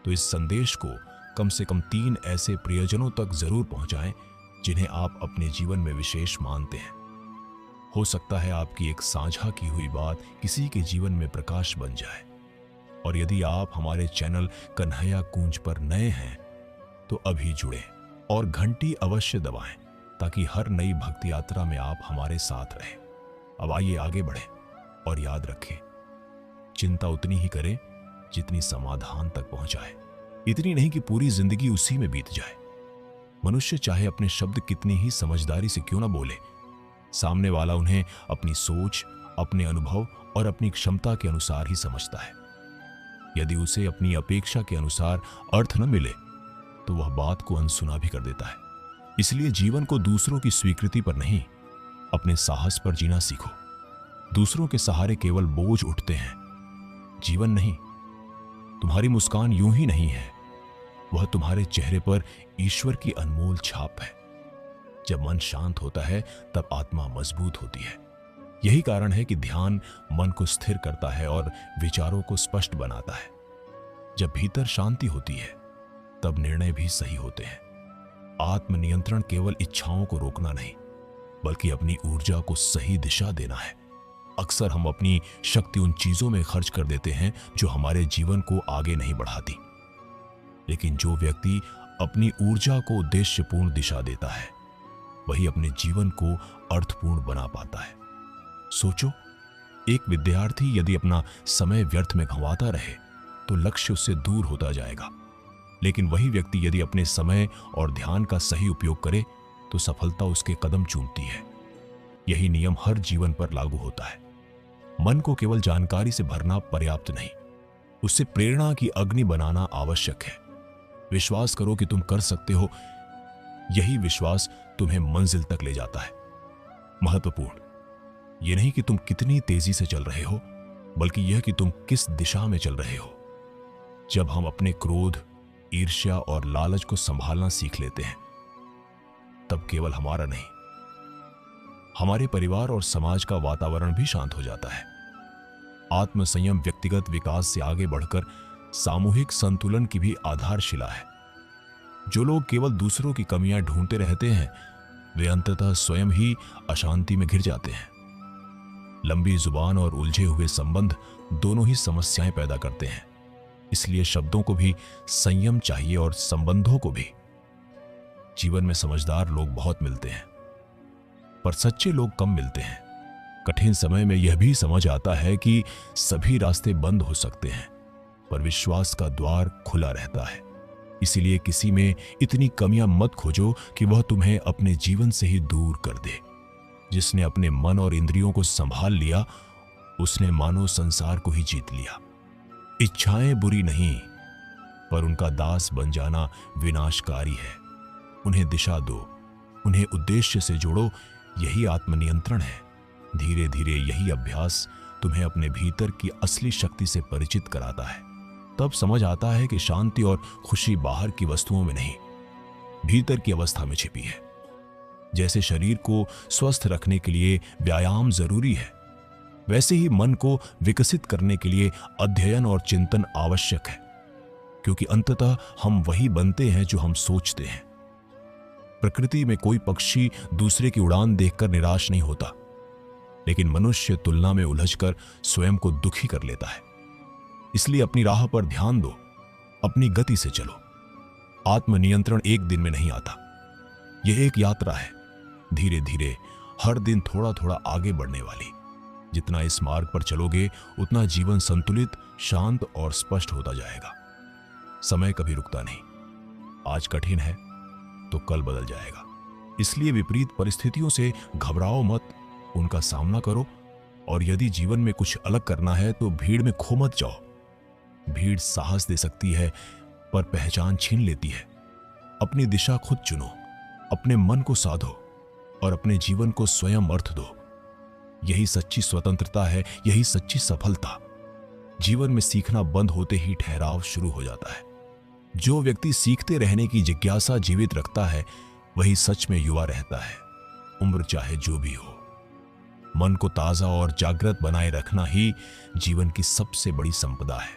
तो इस संदेश को कम से कम 3 ऐसे प्रियजनों तक जरूर पहुंचाएं जिन्हें आप अपने जीवन में विशेष मानते हैं। हो सकता है आपकी एक साझा की हुई बात किसी के जीवन में प्रकाश बन जाए। और यदि आप हमारे चैनल कन्हैया कूंज पर नए हैं, तो अभी जुड़ें और घंटी अवश्य दबाएं, ताकि हर नई भक्ति यात्रा में आप हमारे साथ रहें। अब आइए आगे बढ़ें और याद रखें, चिंता उतनी ही करें जितनी समाधान तक पहुंचाए। इतनी नहीं कि पूरी जिंदगी उसी में बीत जाए। मनुष्य चाहे अपने शब्द कितनी ही समझदारी से क्यों ना बोले, सामने वाला उन्हें अपनी सोच, अपने अनुभव और अपनी क्षमता के अनुसार ही समझता है। यदि उसे अपनी अपेक्षा के अनुसार अर्थ न मिले, तो वह बात को अनसुना भी कर देता है। इसलिए जीवन को दूसरों की स्वीकृति पर नहीं, अपने साहस पर जीना सीखो। दूसरों के सहारे केवल बोझ उठते हैं, जीवन नहीं। तुम्हारी मुस्कान यूं ही नहीं है, वह तुम्हारे चेहरे पर ईश्वर की अनमोल छाप है। जब मन शांत होता है, तब आत्मा मजबूत होती है। यही कारण है कि ध्यान मन को स्थिर करता है और विचारों को स्पष्ट बनाता है। जब भीतर शांति होती है, तब निर्णय भी सही होते हैं। आत्मनियंत्रण केवल इच्छाओं को रोकना नहीं, बल्कि अपनी ऊर्जा को सही दिशा देना है। अक्सर हम अपनी शक्ति उन चीजों में खर्च कर देते हैं जो हमारे जीवन को आगे नहीं बढ़ाती। लेकिन जो व्यक्ति अपनी ऊर्जा को उद्देश्यपूर्ण दिशा देता है, वही अपने जीवन को अर्थपूर्ण बना पाता है। सोचो, एक विद्यार्थी यदि अपना समय व्यर्थ में गंवाता रहे, तो लक्ष्य उससे दूर होता जाएगा। लेकिन वही व्यक्ति यदि अपने समय और ध्यान का सही उपयोग करे, तो सफलता उसके कदम चूमती है। यही नियम हर जीवन पर लागू होता है। मन को केवल जानकारी से भरना पर्याप्त नहीं, उससे प्रेरणा की अग्नि बनाना आवश्यक है। विश्वास करो कि तुम कर सकते हो, यही विश्वास तुम्हें मंजिल तक ले जाता है। महत्वपूर्ण यह नहीं कि तुम कितनी तेजी से चल रहे हो, बल्कि यह कि तुम किस दिशा में चल रहे हो। जब हम अपने क्रोध, ईर्ष्या और लालच को संभालना सीख लेते हैं, तब केवल हमारा नहीं, हमारे परिवार और समाज का वातावरण भी शांत हो जाता है। आत्मसंयम व्यक्तिगत विकास से आगे बढ़कर सामूहिक संतुलन की भी आधारशिला है। जो लोग केवल दूसरों की कमियां ढूंढते रहते हैं, वे अंततः स्वयं ही अशांति में घिर जाते हैं। लंबी जुबान और उलझे हुए संबंध दोनों ही समस्याएं पैदा करते हैं। इसलिए शब्दों को भी संयम चाहिए और संबंधों को भी। जीवन में समझदार लोग बहुत मिलते हैं, पर सच्चे लोग कम मिलते हैं। कठिन समय में यह भी समझ आता है कि सभी रास्ते बंद हो सकते हैं, पर विश्वास का द्वार खुला रहता है। इसीलिए किसी में इतनी कमियां मत खोजो कि वह तुम्हें अपने जीवन से ही दूर कर दे। जिसने अपने मन और इंद्रियों को संभाल लिया, उसने मानो संसार को ही जीत लिया। इच्छाएं बुरी नहीं, पर उनका दास बन जाना विनाशकारी है। उन्हें दिशा दो, उन्हें उद्देश्य से जोड़ो। यही आत्मनियंत्रण है। धीरे धीरे यही अभ्यास तुम्हें अपने भीतर की असली शक्ति से परिचित कराता है। तब समझ आता है कि शांति और खुशी बाहर की वस्तुओं में नहीं, भीतर की अवस्था में छिपी है। जैसे शरीर को स्वस्थ रखने के लिए व्यायाम जरूरी है, वैसे ही मन को विकसित करने के लिए अध्ययन और चिंतन आवश्यक है, क्योंकि अंततः हम वही बनते हैं जो हम सोचते हैं। प्रकृति में कोई पक्षी दूसरे की उड़ान देखकर निराश नहीं होता, लेकिन मनुष्य तुलना में उलझकर स्वयं को दुखी कर लेता है। इसलिए अपनी राह पर ध्यान दो, अपनी गति से चलो। आत्मनियंत्रण एक दिन में नहीं आता, यह एक यात्रा है, धीरे धीरे हर दिन थोड़ा थोड़ा आगे बढ़ने वाली। जितना इस मार्ग पर चलोगे, उतना जीवन संतुलित, शांत और स्पष्ट होता जाएगा। समय कभी रुकता नहीं। आज कठिन है तो कल बदल जाएगा। इसलिए विपरीत परिस्थितियों से घबराओ मत, उनका सामना करो। और यदि जीवन में कुछ अलग करना है तो भीड़ में खो मत जाओ। भीड़ साहस दे सकती है, पर पहचान छीन लेती है। अपनी दिशा खुद चुनो, अपने मन को साधो और अपने जीवन को स्वयं अर्थ दो। यही सच्ची स्वतंत्रता है, यही सच्ची सफलता। जीवन में सीखना बंद होते ही ठहराव शुरू हो जाता है। जो व्यक्ति सीखते रहने की जिज्ञासा जीवित रखता है, वही सच में युवा रहता है, उम्र चाहे जो भी हो। मन को ताजा और जागृत बनाए रखना ही जीवन की सबसे बड़ी संपदा है।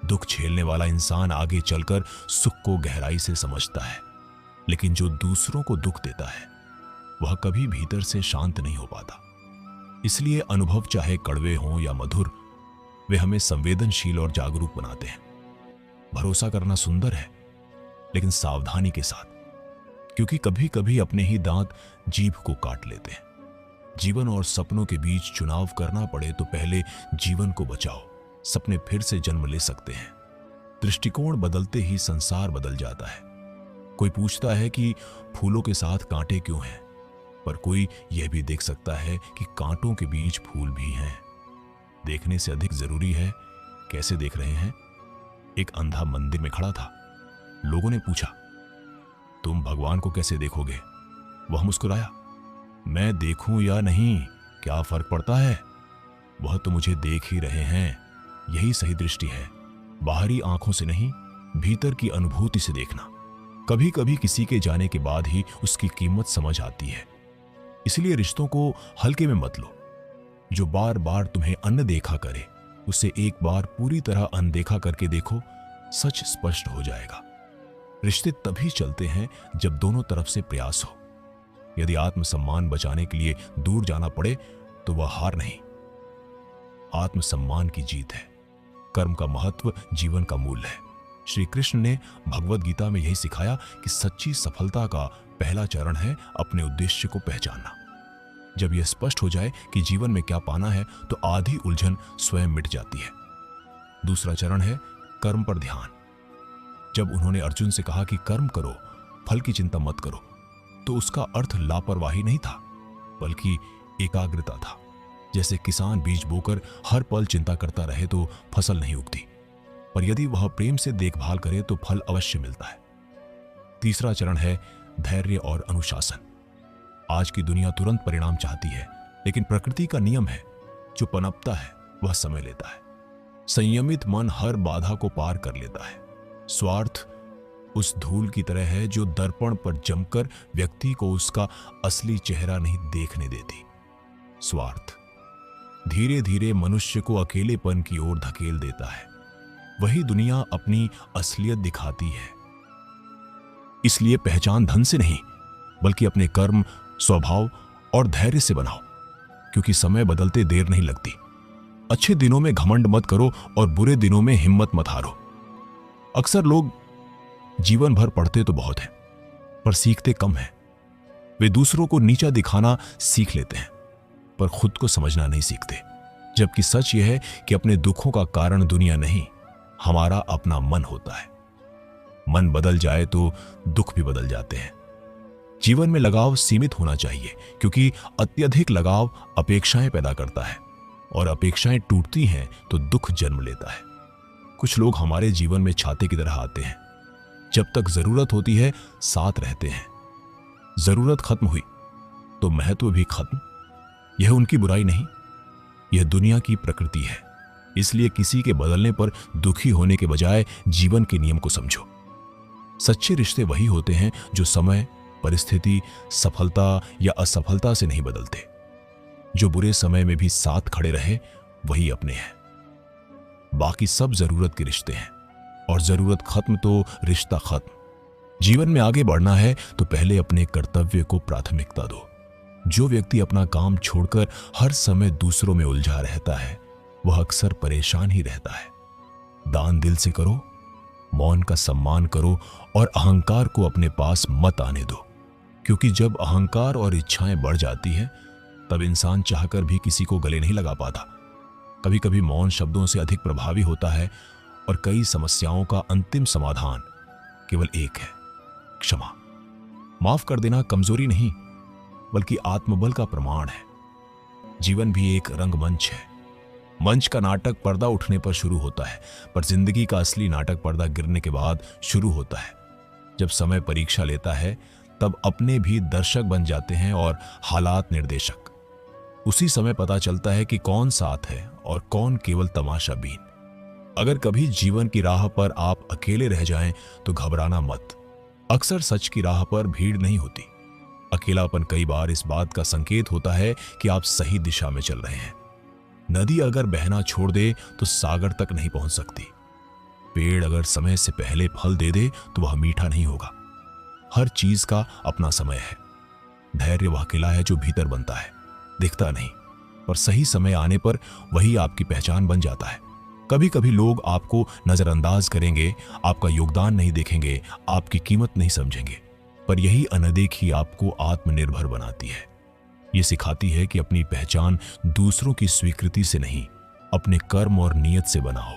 दुख झेलने वाला इंसान आगे चलकर सुख को गहराई से समझता है, लेकिन जो दूसरों को दुख देता है, वह कभी भीतर से शांत नहीं हो पाता। इसलिए अनुभव चाहे कड़वे हों या मधुर, वे हमें संवेदनशील और जागरूक बनाते हैं। भरोसा करना सुंदर है, लेकिन सावधानी के साथ, क्योंकि कभी कभी अपने ही दांत जीभ को काट लेते हैं। जीवन और सपनों के बीच चुनाव करना पड़े तो पहले जीवन को बचाओ। सपने फिर से जन्म ले सकते हैं। दृष्टिकोण बदलते ही संसार बदल जाता है। कोई पूछता है कि फूलों के साथ कांटे क्यों हैं, पर कोई यह भी देख सकता है कि कांटों के बीच फूल भी हैं। देखने से अधिक जरूरी है कैसे देख रहे हैं। एक अंधा मंदिर में खड़ा था। लोगों ने पूछा, तुम भगवान को कैसे देखोगे? वह मुस्कुराया, मैं देखूं या नहीं, क्या फर्क पड़ता है? वह तो मुझे देख ही रहे हैं। यही सही दृष्टि है। बाहरी आंखों से नहीं, भीतर की अनुभूति से देखना। कभी कभी किसी के जाने के बाद ही उसकी कीमत समझ आती है। इसलिए रिश्तों को हल्के में मत लो। जो बार बार तुम्हें अनदेखा करे, उसे एक बार पूरी तरह अनदेखा करके देखो, सच स्पष्ट हो जाएगा। रिश्ते तभी चलते हैं जब दोनों तरफ से प्रयास हो। यदि आत्मसम्मान बचाने के लिए दूर जाना पड़े तो वह हार नहीं, आत्मसम्मान की जीत है। कर्म का महत्व जीवन का मूल है। श्री कृष्ण ने भगवद गीता में यही सिखाया कि सच्ची सफलता का पहला चरण है अपने उद्देश्य को पहचानना। जब यह स्पष्ट हो जाए कि जीवन में क्या पाना है, तो आधी उलझन स्वयं मिट जाती है। दूसरा चरण है कर्म पर ध्यान। जब उन्होंने अर्जुन से कहा कि कर्म करो, फल की चिंता मत करो, तो उसका अर्थ लापरवाही नहीं था, बल्कि एकाग्रता था। जैसे किसान बीज बोकर हर पल चिंता करता रहे तो फसल नहीं उगती, पर यदि वह प्रेम से देखभाल करे तो फल अवश्य मिलता है। तीसरा चरण है धैर्य और अनुशासन। आज की दुनिया तुरंत परिणाम चाहती है, लेकिन प्रकृति का नियम है, जो पनपता है वह समय लेता है। संयमित मन हर बाधा को पार कर लेता है। स्वार्थ उस धूल की तरह है जो दर्पण पर जमकर व्यक्ति को उसका असली चेहरा नहीं देखने देती। स्वार्थ धीरे धीरे मनुष्य को अकेलेपन की ओर धकेल देता है। वही दुनिया अपनी असलियत दिखाती है। इसलिए पहचान धन से नहीं, बल्कि अपने कर्म, स्वभाव और धैर्य से बनाओ, क्योंकि समय बदलते देर नहीं लगती। अच्छे दिनों में घमंड मत करो और बुरे दिनों में हिम्मत मत हारो। अक्सर लोग जीवन भर पढ़ते तो बहुत है, पर सीखते कम है। वे दूसरों को नीचा दिखाना सीख लेते हैं, पर खुद को समझना नहीं सीखते। जबकि सच यह है कि अपने दुखों का कारण दुनिया नहीं, हमारा अपना मन होता है। मन बदल जाए तो दुख भी बदल जाते हैं। जीवन में लगाव सीमित होना चाहिए, क्योंकि अत्यधिक लगाव अपेक्षाएं पैदा करता है, और अपेक्षाएं टूटती हैं तो दुख जन्म लेता है। कुछ लोग हमारे जीवन में छाते की तरह आते हैं। जब तक जरूरत होती है साथ रहते हैं। जरूरत खत्म हुई तो महत्व भी खत्म। यह उनकी बुराई नहीं, यह दुनिया की प्रकृति है। इसलिए किसी के बदलने पर दुखी होने के बजाय जीवन के नियम को समझो। सच्चे रिश्ते वही होते हैं जो समय, परिस्थिति, सफलता या असफलता से नहीं बदलते। जो बुरे समय में भी साथ खड़े रहे वही अपने हैं। बाकी सब जरूरत के रिश्ते हैं, और जरूरत खत्म तो रिश्ता खत्म। जीवन में आगे बढ़ना है तो पहले अपने कर्तव्य को प्राथमिकता दो। जो व्यक्ति अपना काम छोड़कर हर समय दूसरों में उलझा रहता है, वह अक्सर परेशान ही रहता है। दान दिल से करो, मौन का सम्मान करो, और अहंकार को अपने पास मत आने दो। क्योंकि जब अहंकार और इच्छाएं बढ़ जाती हैं, तब इंसान चाहकर भी किसी को गले नहीं लगा पाता। कभी कभी मौन शब्दों से अधिक प्रभावी होता है, और कई समस्याओं का अंतिम समाधान केवल एक है, क्षमा। माफ कर देना कमजोरी नहीं, बल्कि आत्मबल का प्रमाण है। जीवन भी एक रंगमंच है। मंच का नाटक पर्दा उठने पर शुरू होता है, पर जिंदगी का असली नाटक पर्दा गिरने के बाद शुरू होता है। जब समय परीक्षा लेता है, तब अपने भी दर्शक बन जाते हैं और हालात निर्देशक। उसी समय पता चलता है कि कौन साथ है और कौन केवल तमाशाबीन। अगर कभी जीवन की राह पर आप अकेले रह जाएं तो घबराना मत। अक्सर सच की राह पर भीड़ नहीं होती। अकेलापन कई बार इस बात का संकेत होता है कि आप सही दिशा में चल रहे हैं। नदी अगर बहना छोड़ दे तो सागर तक नहीं पहुंच सकती। पेड़ अगर समय से पहले फल दे दे तो वह मीठा नहीं होगा। हर चीज का अपना समय है। धैर्य वह किला है जो भीतर बनता है, दिखता नहीं, पर सही समय आने पर वही आपकी पहचान बन जाता है। कभी कभी लोग आपको नजरअंदाज करेंगे, आपका योगदान नहीं देखेंगे, आपकी कीमत नहीं समझेंगे, पर यही अनदेखी आपको आत्मनिर्भर बनाती है। ये सिखाती है कि अपनी पहचान दूसरों की स्वीकृति से नहीं, अपने कर्म और नियत से बनाओ।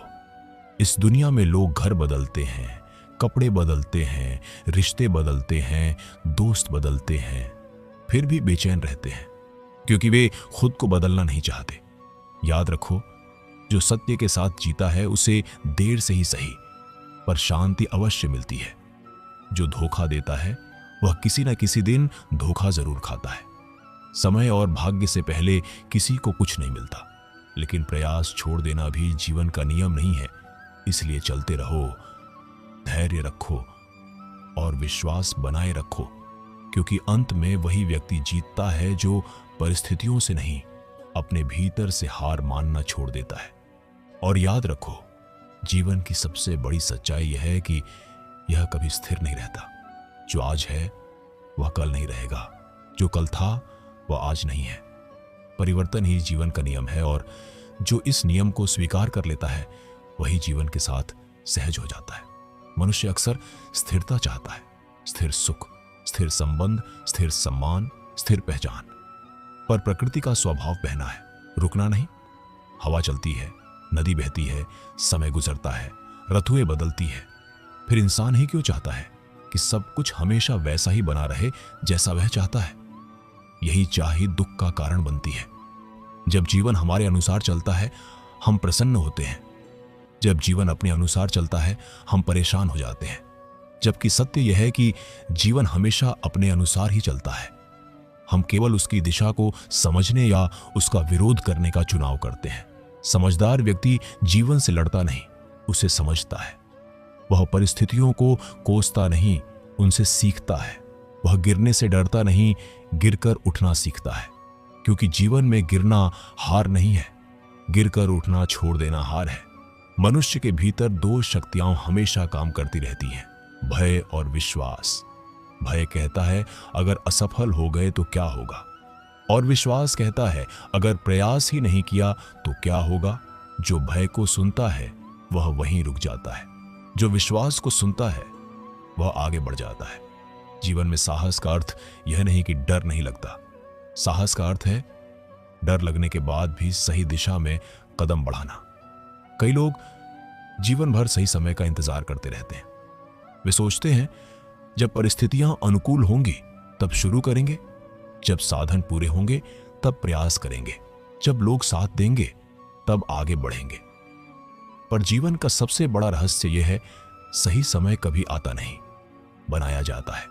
इस दुनिया में लोग घर बदलते हैं, कपड़े बदलते हैं, रिश्ते बदलते हैं, दोस्त बदलते हैं, फिर भी बेचैन रहते हैं, क्योंकि वे खुद को बदलना नहीं चाहते। याद रखो, जो सत्य के साथ जीता है उसे देर से ही सही, पर शांति अवश्य मिलती है। जो धोखा देता है वह किसी न किसी दिन धोखा जरूर खाता है। समय और भाग्य से पहले किसी को कुछ नहीं मिलता, लेकिन प्रयास छोड़ देना भी जीवन का नियम नहीं है। इसलिए चलते रहो, धैर्य रखो और विश्वास बनाए रखो, क्योंकि अंत में वही व्यक्ति जीतता है जो परिस्थितियों से नहीं, अपने भीतर से हार मानना छोड़ देता है। और याद रखो, जीवन की सबसे बड़ी सच्चाई यह है कि यह कभी स्थिर नहीं रहता। जो आज है वह कल नहीं रहेगा, जो कल था वह आज नहीं है। परिवर्तन ही जीवन का नियम है, और जो इस नियम को स्वीकार कर लेता है वही जीवन के साथ सहज हो जाता है। मनुष्य अक्सर स्थिरता चाहता है, स्थिर सुख, स्थिर संबंध, स्थिर सम्मान, स्थिर पहचान, पर प्रकृति का स्वभाव बहना है, रुकना नहीं। हवा चलती है, नदी बहती है, समय गुजरता है, ऋतुएं बदलती है, फिर इंसान ही क्यों चाहता है कि सब कुछ हमेशा वैसा ही बना रहे जैसा वह चाहता है। यही चाह ही दुख का कारण बनती है। जब जीवन हमारे अनुसार चलता है हम प्रसन्न होते हैं, जब जीवन अपने अनुसार चलता है हम परेशान हो जाते हैं। जबकि सत्य यह है कि जीवन हमेशा अपने अनुसार ही चलता है। हम केवल उसकी दिशा को समझने या उसका विरोध करने का चुनाव करते हैं। समझदार व्यक्ति जीवन से लड़ता नहीं, उसे समझता है। वह परिस्थितियों को कोसता नहीं, उनसे सीखता है। वह गिरने से डरता नहीं, गिरकर उठना सीखता है। क्योंकि जीवन में गिरना हार नहीं है, गिरकर उठना छोड़ देना हार है। मनुष्य के भीतर दो शक्तियां हमेशा काम करती रहती हैं, भय और विश्वास। भय कहता है अगर असफल हो गए तो क्या होगा, और विश्वास कहता है अगर प्रयास ही नहीं किया तो क्या होगा। जो भय को सुनता है वह वहीं रुक जाता है, जो विश्वास को सुनता है वह आगे बढ़ जाता है। जीवन में साहस का अर्थ यह नहीं कि डर नहीं लगता। साहस का अर्थ है डर लगने के बाद भी सही दिशा में कदम बढ़ाना। कई लोग जीवन भर सही समय का इंतजार करते रहते हैं। वे सोचते हैं जब परिस्थितियां अनुकूल होंगी तब शुरू करेंगे, जब साधन पूरे होंगे तब प्रयास करेंगे, जब लोग साथ देंगे तब आगे बढ़ेंगे। पर जीवन का सबसे बड़ा रहस्य यह है, सही समय कभी आता नहीं, बनाया जाता है।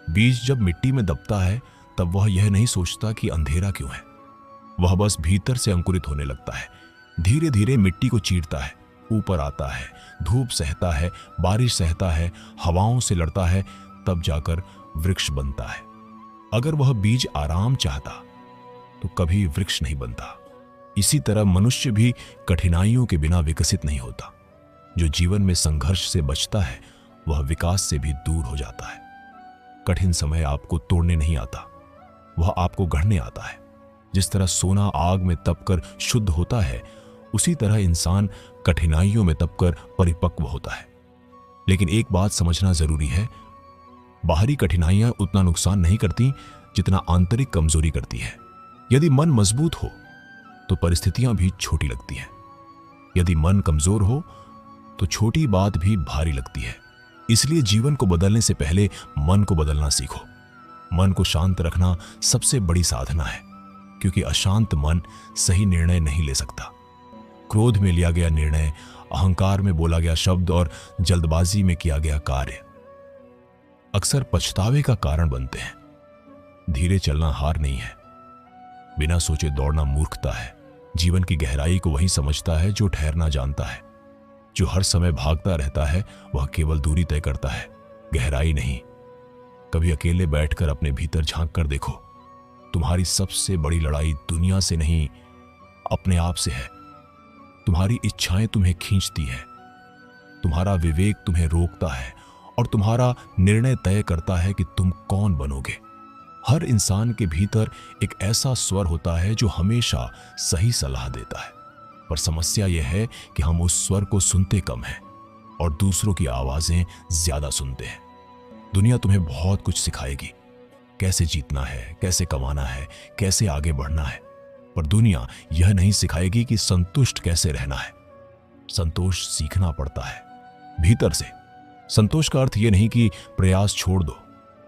बीज जब मिट्टी में दबता है तब वह यह नहीं सोचता कि अंधेरा क्यों है। वह बस भीतर से अंकुरित होने लगता है। धीरे धीरे मिट्टी को चीरता है, ऊपर आता है, धूप सहता है, बारिश सहता है, हवाओं से लड़ता है, तब जाकर वृक्ष बनता है। अगर वह बीज आराम चाहता तो कभी वृक्ष नहीं बनता। इसी तरह मनुष्य भी कठिनाइयों के बिना विकसित नहीं होता। जो जीवन में संघर्ष से बचता है वह विकास से भी दूर हो जाता है। कठिन समय आपको तोड़ने नहीं आता, वह आपको गढ़ने आता है। जिस तरह सोना आग में तपकर शुद्ध होता है, उसी तरह इंसान कठिनाइयों में तपकर परिपक्व होता है। लेकिन एक बात समझना जरूरी है, बाहरी कठिनाइयां उतना नुकसान नहीं करती जितना आंतरिक कमजोरी करती है। यदि मन मजबूत हो तो परिस्थितियां भी छोटी लगती हैं। यदि मन कमजोर हो तो छोटी बात भी भारी लगती है। इसलिए जीवन को बदलने से पहले मन को बदलना सीखो। मन को शांत रखना सबसे बड़ी साधना है, क्योंकि अशांत मन सही निर्णय नहीं ले सकता। क्रोध में लिया गया निर्णय, अहंकार में बोला गया शब्द और जल्दबाजी में किया गया कार्य अक्सर पछतावे का कारण बनते हैं। धीरे चलना हार नहीं है, बिना सोचे दौड़ना मूर्खता है। जीवन की गहराई को वही समझता है जो ठहरना जानता है। जो हर समय भागता रहता है वह केवल दूरी तय करता है, गहराई नहीं। कभी अकेले बैठकर अपने भीतर झांक कर देखो। तुम्हारी सबसे बड़ी लड़ाई दुनिया से नहीं, अपने आप से है। तुम्हारी इच्छाएं तुम्हें खींचती है, तुम्हारा विवेक तुम्हें रोकता है, और तुम्हारा निर्णय तय करता है कि तुम कौन बनोगे। हर इंसान के भीतर एक ऐसा स्वर होता है जो हमेशा सही सलाह देता है, पर समस्या यह है कि हम उस स्वर को सुनते कम हैं और दूसरों की आवाजें ज्यादा सुनते हैं। दुनिया तुम्हें बहुत कुछ सिखाएगी, कैसे जीतना है, कैसे कमाना है, कैसे आगे बढ़ना है, पर दुनिया यह नहीं सिखाएगी कि संतुष्ट कैसे रहना है। संतोष सीखना पड़ता है भीतर से। संतोष का अर्थ यह नहीं कि प्रयास छोड़ दो।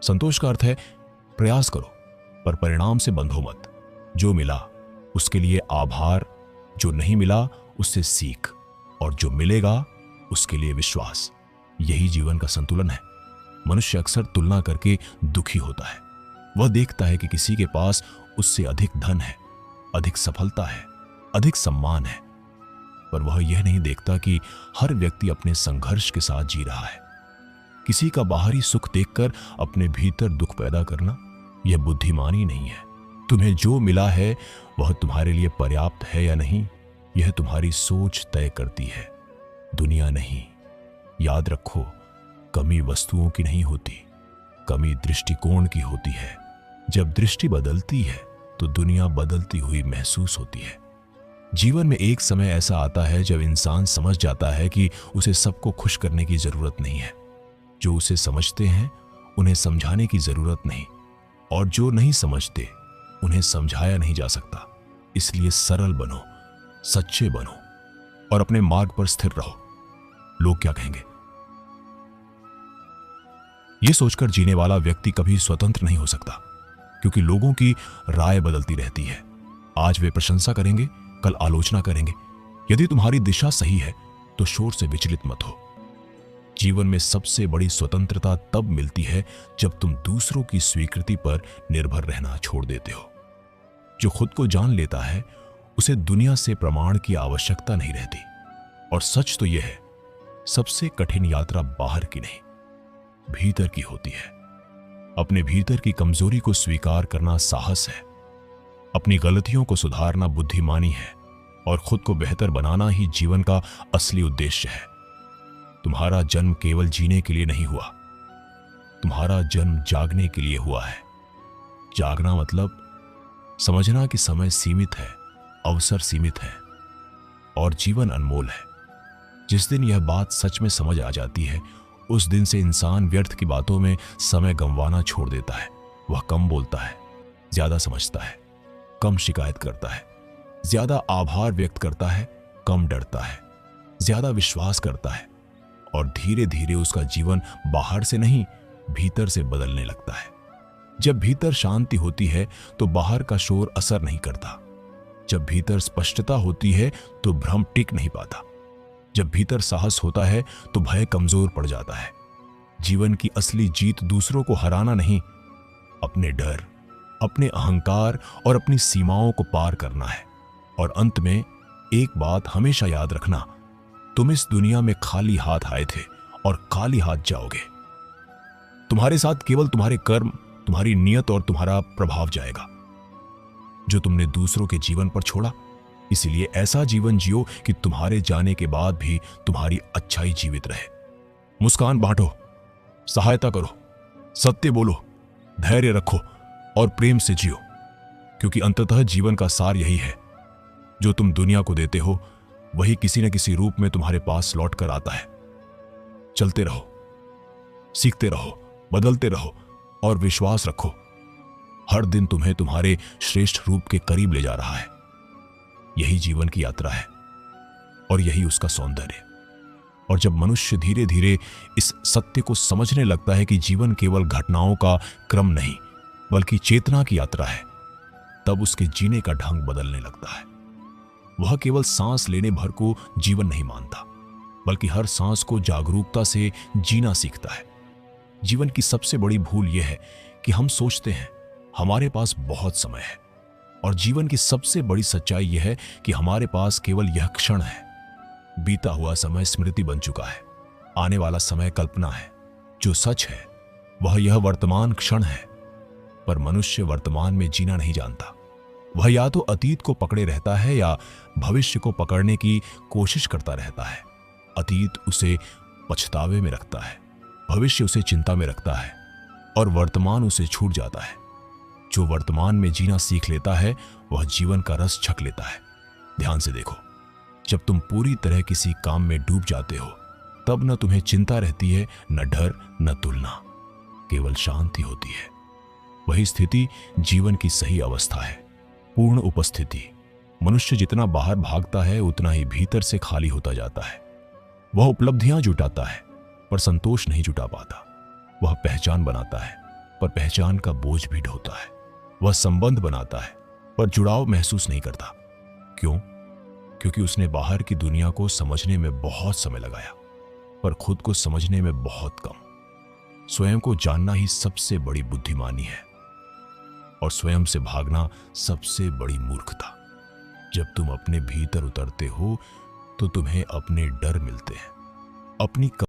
संतोष का अर्थ है प्रयास करो पर परिणाम से बंधो मत। जो मिला उसके लिए आभार, जो नहीं मिला उससे सीख, और जो मिलेगा उसके लिए विश्वास। यही जीवन का संतुलन है। मनुष्य अक्सर तुलना करके दुखी होता है। वह देखता है कि किसी के पास उससे अधिक धन है, अधिक सफलता है, अधिक सम्मान है, पर वह यह नहीं देखता कि हर व्यक्ति अपने संघर्ष के साथ जी रहा है। किसी का बाहरी सुख देखकर अपने भीतर दुख पैदा करना यह बुद्धिमानी नहीं है। तुम्हें जो मिला है वह तुम्हारे लिए पर्याप्त है या नहीं, यह तुम्हारी सोच तय करती है, दुनिया नहीं। याद रखो, कमी वस्तुओं की नहीं होती, कमी दृष्टिकोण की होती है। जब दृष्टि बदलती है तो दुनिया बदलती हुई महसूस होती है। जीवन में एक समय ऐसा आता है जब इंसान समझ जाता है कि उसे सबको खुश करने की जरूरत नहीं है। जो उसे समझते हैं उन्हें समझाने की जरूरत नहीं, और जो नहीं समझते उन्हें समझाया नहीं जा सकता। इसलिए सरल बनो, सच्चे बनो और अपने मार्ग पर स्थिर रहो। लोग क्या कहेंगे, यह सोचकर जीने वाला व्यक्ति कभी स्वतंत्र नहीं हो सकता, क्योंकि लोगों की राय बदलती रहती है। आज वे प्रशंसा करेंगे, कल आलोचना करेंगे। यदि तुम्हारी दिशा सही है तो शोर से विचलित मत हो। जीवन में सबसे बड़ी स्वतंत्रता तब मिलती है जब तुम दूसरों की स्वीकृति पर निर्भर रहना छोड़ देते हो। जो खुद को जान लेता है उसे दुनिया से प्रमाण की आवश्यकता नहीं रहती। और सच तो यह है, सबसे कठिन यात्रा बाहर की नहीं, भीतर की होती है। अपने भीतर की कमजोरी को स्वीकार करना साहस है, अपनी गलतियों को सुधारना बुद्धिमानी है, और खुद को बेहतर बनाना ही जीवन का असली उद्देश्य है। तुम्हारा जन्म केवल जीने के लिए नहीं हुआ, तुम्हारा जन्म जागने के लिए हुआ है। जागना मतलब समझना कि समय सीमित है, अवसर सीमित है और जीवन अनमोल है। जिस दिन यह बात सच में समझ आ जाती है, उस दिन से इंसान व्यर्थ की बातों में समय गंवाना छोड़ देता है। वह कम बोलता है, ज्यादा समझता है, कम शिकायत करता है, ज्यादा आभार व्यक्त करता है, कम डरता है, ज्यादा विश्वास करता है, और धीरे धीरे उसका जीवन बाहर से नहीं, भीतर से बदलने लगता है। जब भीतर शांति होती है तो बाहर का शोर असर नहीं करता। जब भीतर स्पष्टता होती है तो भ्रम टिक नहीं पाता। जब भीतर साहस होता है तो भय कमजोर पड़ जाता है। जीवन की असली जीत दूसरों को हराना नहीं, अपने डर, अपने अहंकार और अपनी सीमाओं को पार करना है। और अंत में एक बात हमेशा याद रखना, तुम इस दुनिया में खाली हाथ आए थे और खाली हाथ जाओगे। तुम्हारे साथ केवल तुम्हारे कर्म, तुम्हारी नियत और तुम्हारा प्रभाव जाएगा जो तुमने दूसरों के जीवन पर छोड़ा। इसीलिए ऐसा जीवन जियो कि तुम्हारे जाने के बाद भी तुम्हारी अच्छाई जीवित रहे। मुस्कान बांटो, सहायता करो, सत्य बोलो, धैर्य रखो और प्रेम से जियो, क्योंकि अंततः जीवन का सार यही है। जो तुम दुनिया को देते हो वही किसी न किसी रूप में तुम्हारे पास लौट कर आता है। चलते रहो, सीखते रहो, बदलते रहो और विश्वास रखो, हर दिन तुम्हें तुम्हारे श्रेष्ठ रूप के करीब ले जा रहा है। यही जीवन की यात्रा है और यही उसका सौंदर्य। और जब मनुष्य धीरे धीरे इस सत्य को समझने लगता है कि जीवन केवल घटनाओं का क्रम नहीं बल्कि चेतना की यात्रा है, तब उसके जीने का ढंग बदलने लगता है। वह केवल सांस लेने भर को जीवन नहीं मानता, बल्कि हर सांस को जागरूकता से जीना सीखता है। जीवन की सबसे बड़ी भूल यह है कि हम सोचते हैं हमारे पास बहुत समय है, और जीवन की सबसे बड़ी सच्चाई यह है कि हमारे पास केवल यह क्षण है। बीता हुआ समय स्मृति बन चुका है, आने वाला समय कल्पना है। जो सच है वह यह वर्तमान क्षण है। पर मनुष्य वर्तमान में जीना नहीं जानता। वह या तो अतीत को पकड़े रहता है या भविष्य को पकड़ने की कोशिश करता रहता है। अतीत उसे पछतावे में रखता है, भविष्य उसे चिंता में रखता है और वर्तमान उसे छूट जाता है। जो वर्तमान में जीना सीख लेता है वह जीवन का रस छक लेता है। ध्यान से देखो, जब तुम पूरी तरह किसी काम में डूब जाते हो तब न तुम्हें चिंता रहती है, न डर, न तुलना, केवल शांति होती है। वही स्थिति जीवन की सही अवस्था है, पूर्ण उपस्थिति। मनुष्य जितना बाहर भागता है उतना ही भीतर से खाली होता जाता है। वह उपलब्धियां जुटाता है पर संतोष नहीं जुटा पाता। वह पहचान बनाता है पर पहचान का बोझ भी ढोता है। वह संबंध बनाता है पर जुड़ाव महसूस नहीं करता। क्यों? क्योंकि उसने बाहर की दुनिया को समझने में बहुत समय लगाया पर खुद को समझने में बहुत कम। स्वयं को जानना ही सबसे बड़ी बुद्धिमानी है और स्वयं से भागना सबसे बड़ी मूर्खता। जब तुम अपने भीतर उतरते हो तो तुम्हें अपने डर मिलते हैं, अपनी